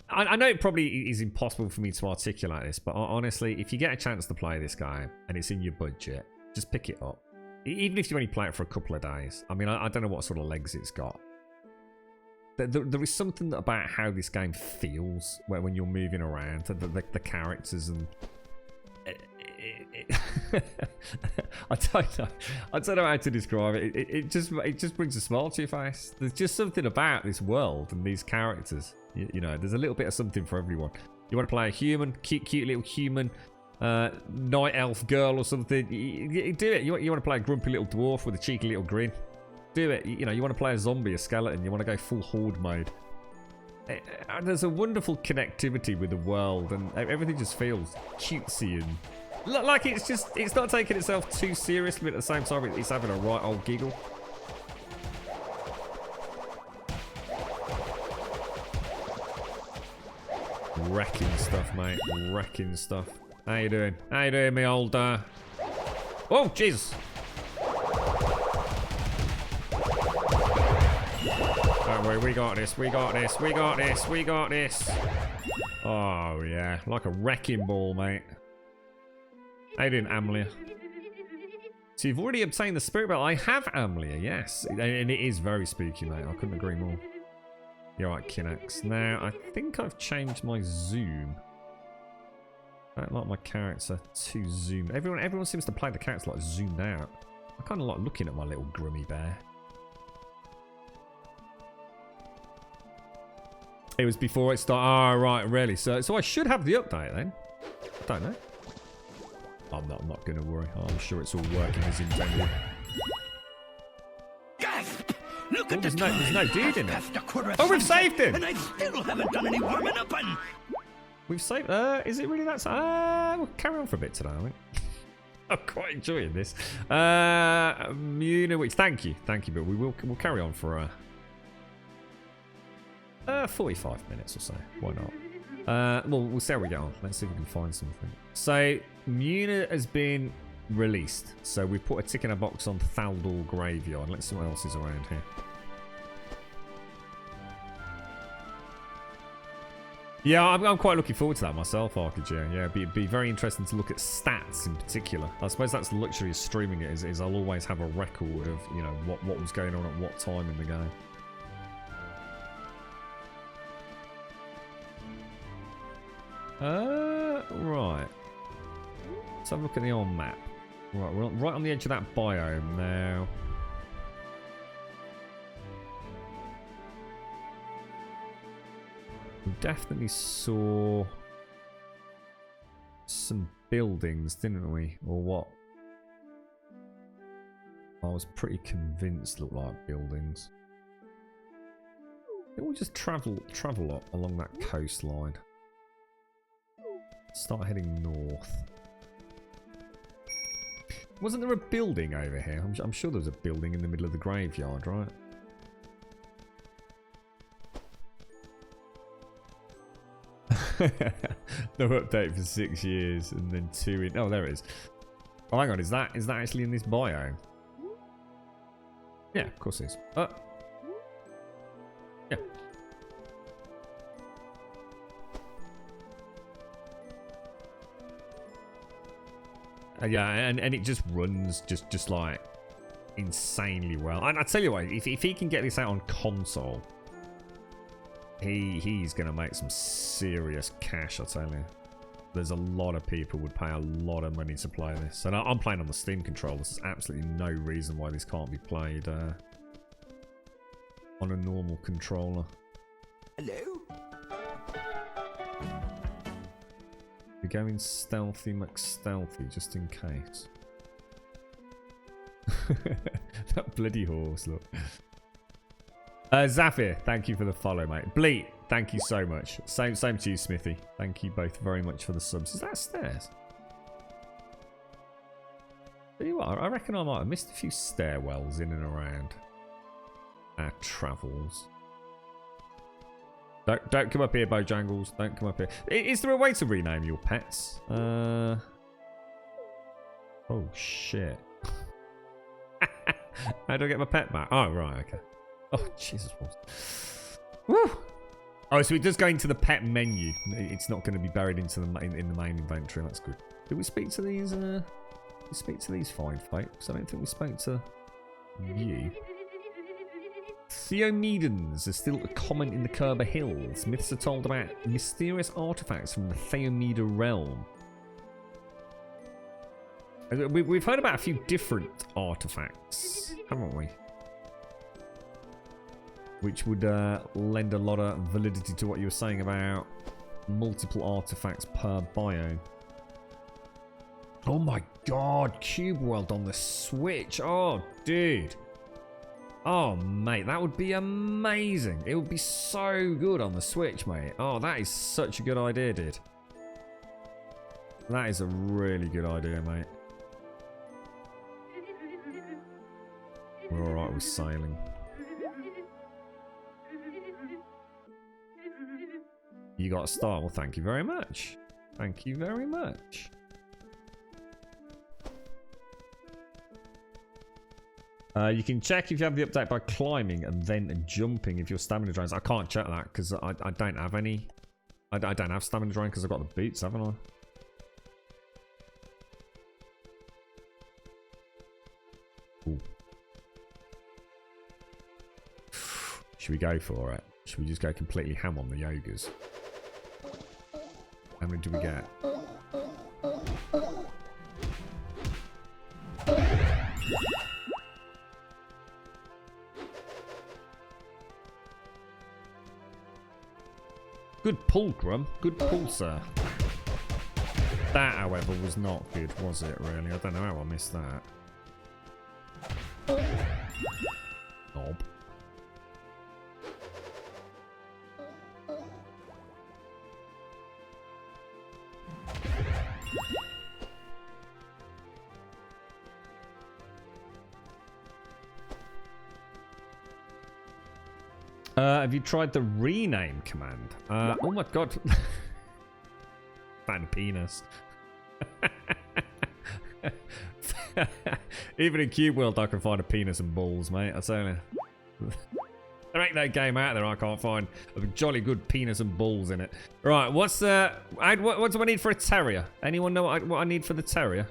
I know it probably is impossible for me to articulate this, but honestly, if you get a chance to play this game and it's in your budget, just pick it up. Even if you only play it for a couple of days. I mean, I don't know what sort of legs it's got. There is something about how this game feels when you're moving around, the characters and... I don't know how to describe it. It just brings a smile to your face. There's just something about this world and these characters. You know, there's a little bit of something for everyone. You want to play a human, cute little human, night elf girl or something? You do it. You want to play a grumpy little dwarf with a cheeky little grin? Do it. You know, you want to play a zombie, a skeleton. You want to go full horde mode. And there's a wonderful connectivity with the world, and everything just feels cutesy and like it's not taking itself too seriously, but at the same time it's having a right old giggle. Wrecking stuff, mate. Wrecking stuff. How you doing? How you doing, me old Oh, Jesus. Don't worry, we got this. We got this. We got this. We got this. Oh, yeah. Like a wrecking ball, mate. How you doing, Amlia? So you've already obtained the spirit belt. I have Amlia, yes. And it is very spooky, mate. I couldn't agree more. You're right, Kinax. Now, I think I've changed my zoom. I don't like my character too zoomed. Everyone seems to play the character like zoomed out. I kind of like looking at my little grummy bear. It was before it started. Oh, right, really? So I should have the update then. I don't know. I'm not going to worry. I'm sure it's all working as intended. Gasp! Look at There's the no dude in it. past a quarter of Oh, we've sunset, saved him! and I still haven't done any warming up on. We've saved. Is it really that? We'll carry on for a bit today, I think. I'm quite enjoying this. Munich. Thank you, but we'll carry on for 45 minutes or so. Why not? Well, we'll see how we get on. Let's see if we can find something. So Munich has been released. So we put a tick in a box on Thaldor Graveyard. Let's see what else is around here. Yeah, I'm quite looking forward to that myself, Arcadia. Yeah, it'd be very interesting to look at stats in particular. I suppose that's the luxury of streaming it, is I'll always have a record of, you know, what was going on at what time in the game. Right. Let's have a look at the old map. Right, we're right on the edge of that biome now. We definitely saw some buildings, didn't we? Or what? I was pretty convinced looked like buildings. We'll just travel up along that coastline. Start heading north. Wasn't there a building over here? I'm sure there was a building in the middle of the graveyard, right? No update for 6 years and then 2 in. Oh, there it is. Oh, hang on. Is that actually in this biome? Yeah, of course it is. Yeah. Yeah, and it just runs just like insanely well. And I tell you what, if he can get this out on console, he's gonna make some serious cash. I tell you, there's a lot of people would pay a lot of money to play this. And I'm playing on the Steam controller. There's absolutely no reason why this can't be played on a normal controller. Hello? We're going stealthy McStealthy just in case. That bloody horse, look. Zafir, thank you for the follow, mate. Bleat, thank you so much. Same to you, Smithy. Thank you both very much for the subs. Is that stairs? Tell you what, I reckon I might have missed a few stairwells in and around our travels. Don't come up here, Bojangles. Don't come up here. Is there a way to rename your pets? Oh, shit. How do I get my pet back? Oh, right, okay. Oh, Jesus. Woo! Oh, so it does go into the pet menu. It's not going to be buried into the in the main inventory. That's good. Did we speak to these? Fine folks. I don't think we spoke to you. Theomedans are still common in the Kerber Hills. Myths are told about mysterious artifacts from the Theomeda realm. We've heard about a few different artifacts, haven't we? Which would lend a lot of validity to what you were saying about multiple artifacts per biome. Oh my god, Cube World on the Switch. Oh, dude. Oh, mate, that would be amazing. It would be so good on the Switch, mate. Oh, that is such a good idea, dude. That is a really good idea, mate. We're alright with sailing. You got a star. Well, thank you very much. Thank you very much. You can check if you have the update by climbing and then jumping if your stamina drains. I can't check that because I don't have any. I don't have stamina drain because I've got the boots, haven't I? Ooh. Should we go for it? Should we just go completely ham on the yogas? How many do we get? Good pull, Grum. Good pull, sir. That, however, was not good, was it, really? I don't know how I missed that. Knob. Have you tried the rename command? Oh my god. Fan penis. Even in Cube World I can find a penis and balls, mate. I tell you. There ain't no game out there I can't find a jolly good penis and balls in it. Right, what's what do I need for a terrier? Anyone know what I need for the terrier?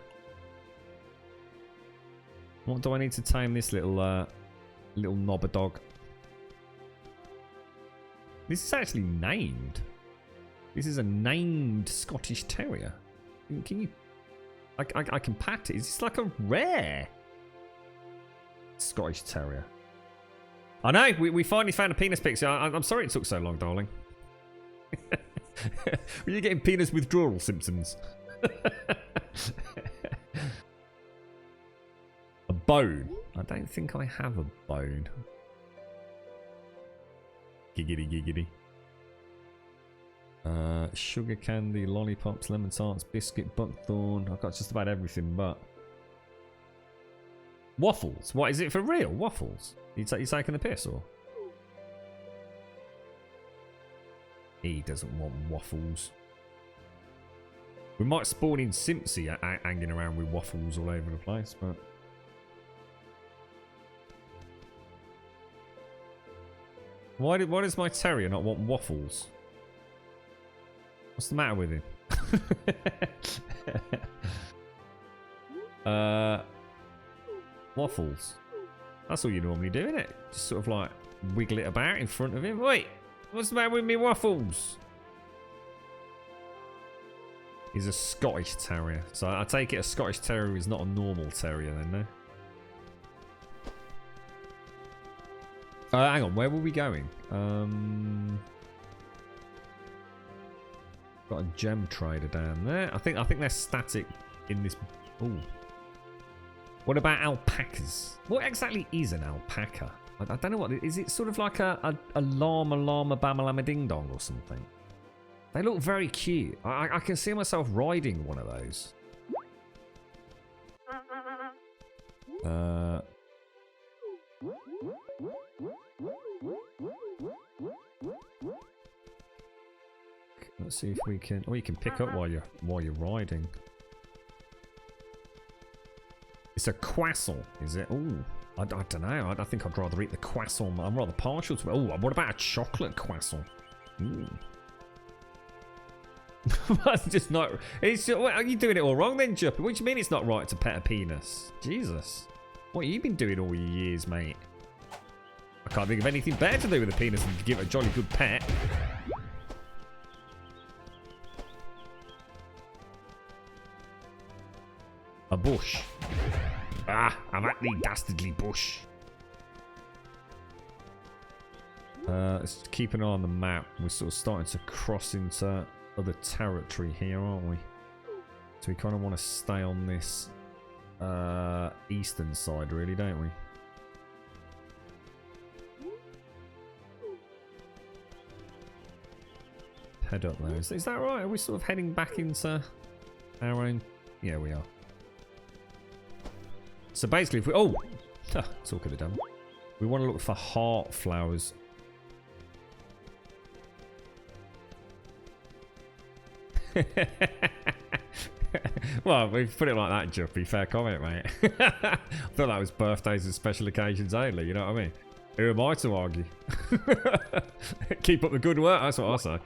What do I need to tame this little little knobber dog? This is actually named. This is a named Scottish Terrier. Can you... I can pat it. Is this like a rare Scottish Terrier? I know. We finally found a penis picture. I'm sorry it took so long, darling. Were you getting penis withdrawal symptoms? A bone. I don't think I have a bone. Giggity giggity. Sugar candy, lollipops, lemon tarts, biscuit, buckthorn. I've got just about everything but waffles. What is it for real? Waffles? You taking the piss or? He doesn't want waffles. We might spawn in Simpsy hanging around with waffles all over the place, but. Why does my terrier not want waffles? What's the matter with him? Waffles. That's all you normally do, isn't it? Just sort of like wiggle it about in front of him. Wait, what's the matter with me waffles? He's a Scottish Terrier. So I take it a Scottish Terrier is not a normal Terrier then, no? Hang on, where were we going? Got a gem trader down there. I think they're static in this. Ooh. What about alpacas? What exactly is an alpaca? I don't know what. Is it sort of like a llama bama lama ding dong or something? They look very cute. I can see myself riding one of those. Let's see if we can. Oh, you can pick up while you're riding. It's a croissant, is it? Oh, I don't know. I think I'd rather eat the croissant. I'm rather partial to it. Oh, what about a chocolate croissant? Ooh. That's just not. It's just, are you doing it all wrong then, Juppy? What do you mean it's not right to pet a penis? Jesus, what have you been doing all your years, mate? I can't think of anything better to do with a penis than to give it a jolly good pet. A bush. Ah, I'm at the dastardly bush. Let's keep an eye on the map. We're sort of starting to cross into other territory here, aren't we? So we kind of want to stay on this eastern side, really, don't we? Head up there. Is that right? Are we sort of heading back into our own? Yeah, we are. So basically, if we... Oh! Talk of the devil. We want to look for heart flowers. Well, we've put it like that, Juppy. Fair comment, mate. I thought that was birthdays and special occasions only, you know what I mean? Who am I to argue? Keep up the good work, that's what I say.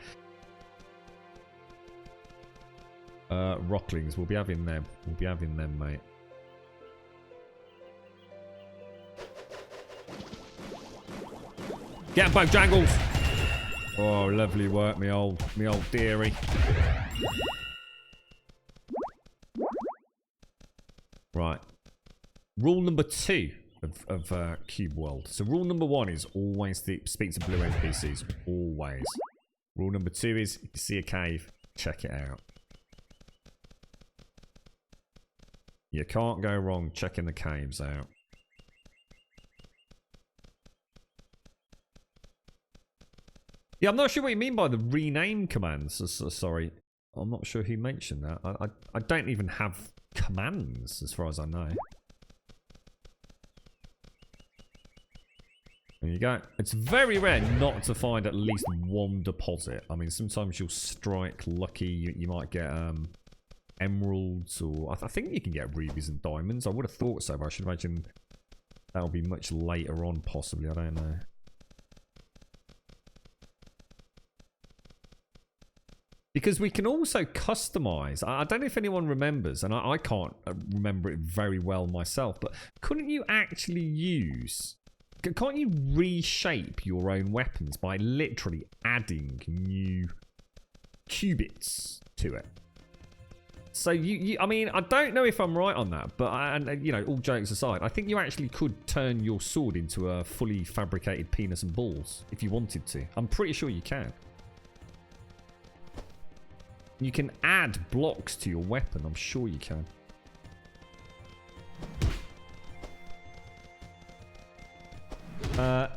Rocklings, we'll be having them. We'll be having them, mate. Get them, Bojangles! Oh, lovely work, me old dearie. Right. Rule number 2 of Cube World. So rule number 1 is always speak to blue NPCs. Always. Rule number 2 is if you see a cave, check it out. You can't go wrong checking the caves out. Yeah, I'm not sure what you mean by the rename commands. Sorry. I'm not sure who mentioned that. I don't even have commands as far as I know. There you go. It's very rare not to find at least one deposit. I mean, sometimes you'll strike lucky. You might get emeralds, or I think you can get rubies and diamonds. I would have thought so, but I should imagine that'll be much later on, possibly. I don't know. Because we can also customize. I don't know if anyone remembers, and I can't remember it very well myself, but couldn't you actually use... Can't you reshape your own weapons by literally adding new qubits to it? So I mean, I don't know if I'm right on that, but and you know, all jokes aside, I think you actually could turn your sword into a fully fabricated penis and balls if you wanted to. I'm pretty sure you can. You can add blocks to your weapon. I'm sure you can.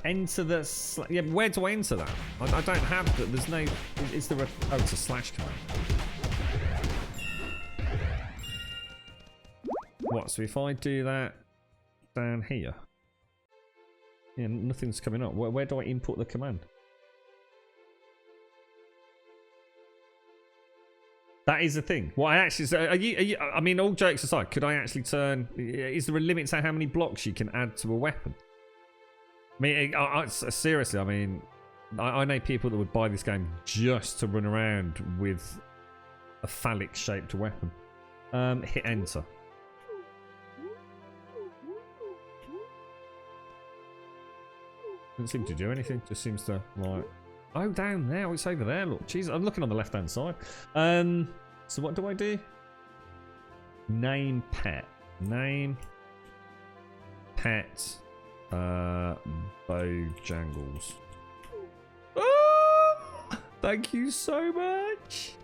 Enter the... Yeah, where do I enter that? I don't have that. There's no... Is there a... Oh, it's a slash command. What? So if I do that down here... Yeah, nothing's coming up. Where do I input the command? That is the thing. What I actually... So are you, I mean, all jokes aside, could I actually turn... Is there a limit to how many blocks you can add to a weapon? I mean, seriously, I mean, I know people that would buy this game just to run around with a phallic-shaped weapon. Hit enter. Doesn't seem to do anything. Just seems to, like... Oh, down there. Oh, it's over there. Look, jeez, I'm looking on the left-hand side. So what do I do? Name pet. Name pet. Bojangles. Oh, thank you so much.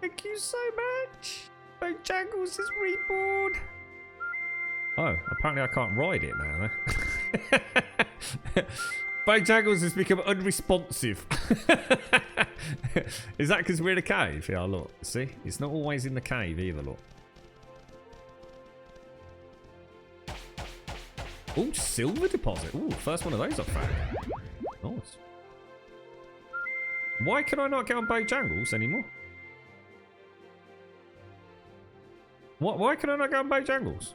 Thank you so much. Bojangles is reborn. Oh, apparently I can't ride it now. Bojangles has become unresponsive. Is that because we're in a cave? Yeah, look. See? It's not always in the cave either, look. Oh, silver deposit. Oh, first one of those I've found. Nice. Why can I not get on Bojangles anymore? Why can I not get on Bojangles?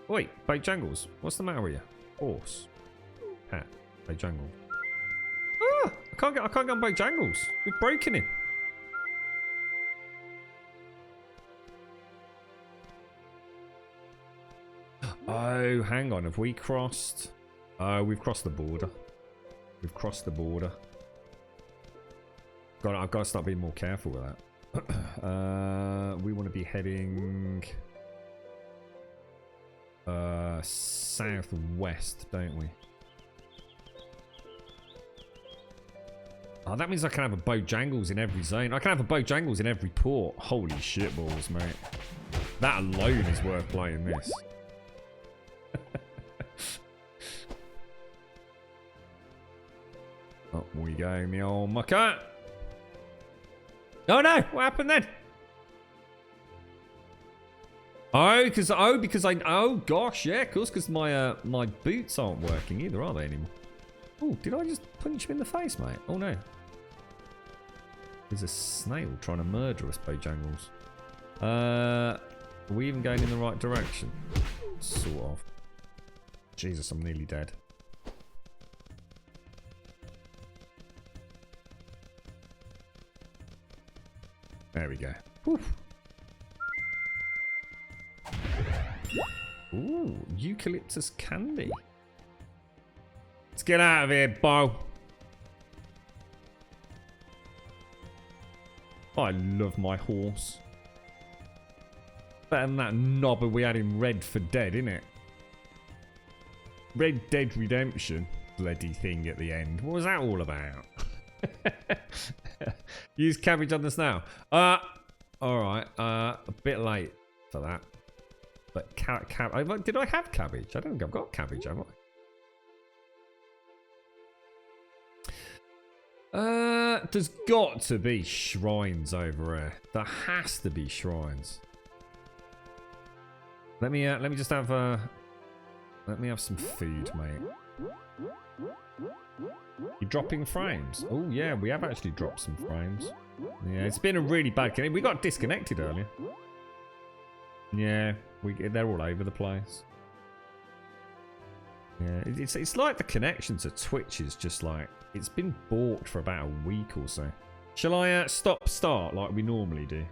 Wait, Bojangles. What's the matter with you? Horse. Hat. Bojangles. Ah! I can't get on Bojangles. We've broken him. Oh, hang on. Have we crossed? Oh, we've crossed the border. We've crossed the border. I've got to start being more careful with that. We want to be heading southwest, don't we? Oh, that means I can have a Bojangles in every zone. I can have a Bojangles in every port. Holy shit balls, mate. That alone is worth playing this. Up we go, me old mucker. Oh no, what happened then? Oh, gosh, yeah, of course, because my my boots aren't working either, are they anymore? Oh, did I just punch him in the face, mate? Oh no. There's a snail trying to murder us, Bojangles. Are we even going in the right direction? Sort of. Jesus, I'm nearly dead. There we go. Whew. Ooh, eucalyptus candy. Let's get out of here, Bo. I love my horse. Better than that knobber we had in Red for Dead, innit? Red Dead Redemption. Bloody thing at the end. What was that all about? Use cabbage on the snail. Alright. A bit late for that. But did I have cabbage? I don't think I've got cabbage, have I? There's got to be shrines over here. There has to be shrines. Let me just have let me have some food, mate. You're dropping frames. Oh yeah, we have actually dropped some frames. Yeah, it's been a really bad connection. We got disconnected earlier. Yeah, they're all over the place. Yeah, it's like the connection to Twitch is just like, it's been bought for about a week or so. Shall I stop start like we normally do?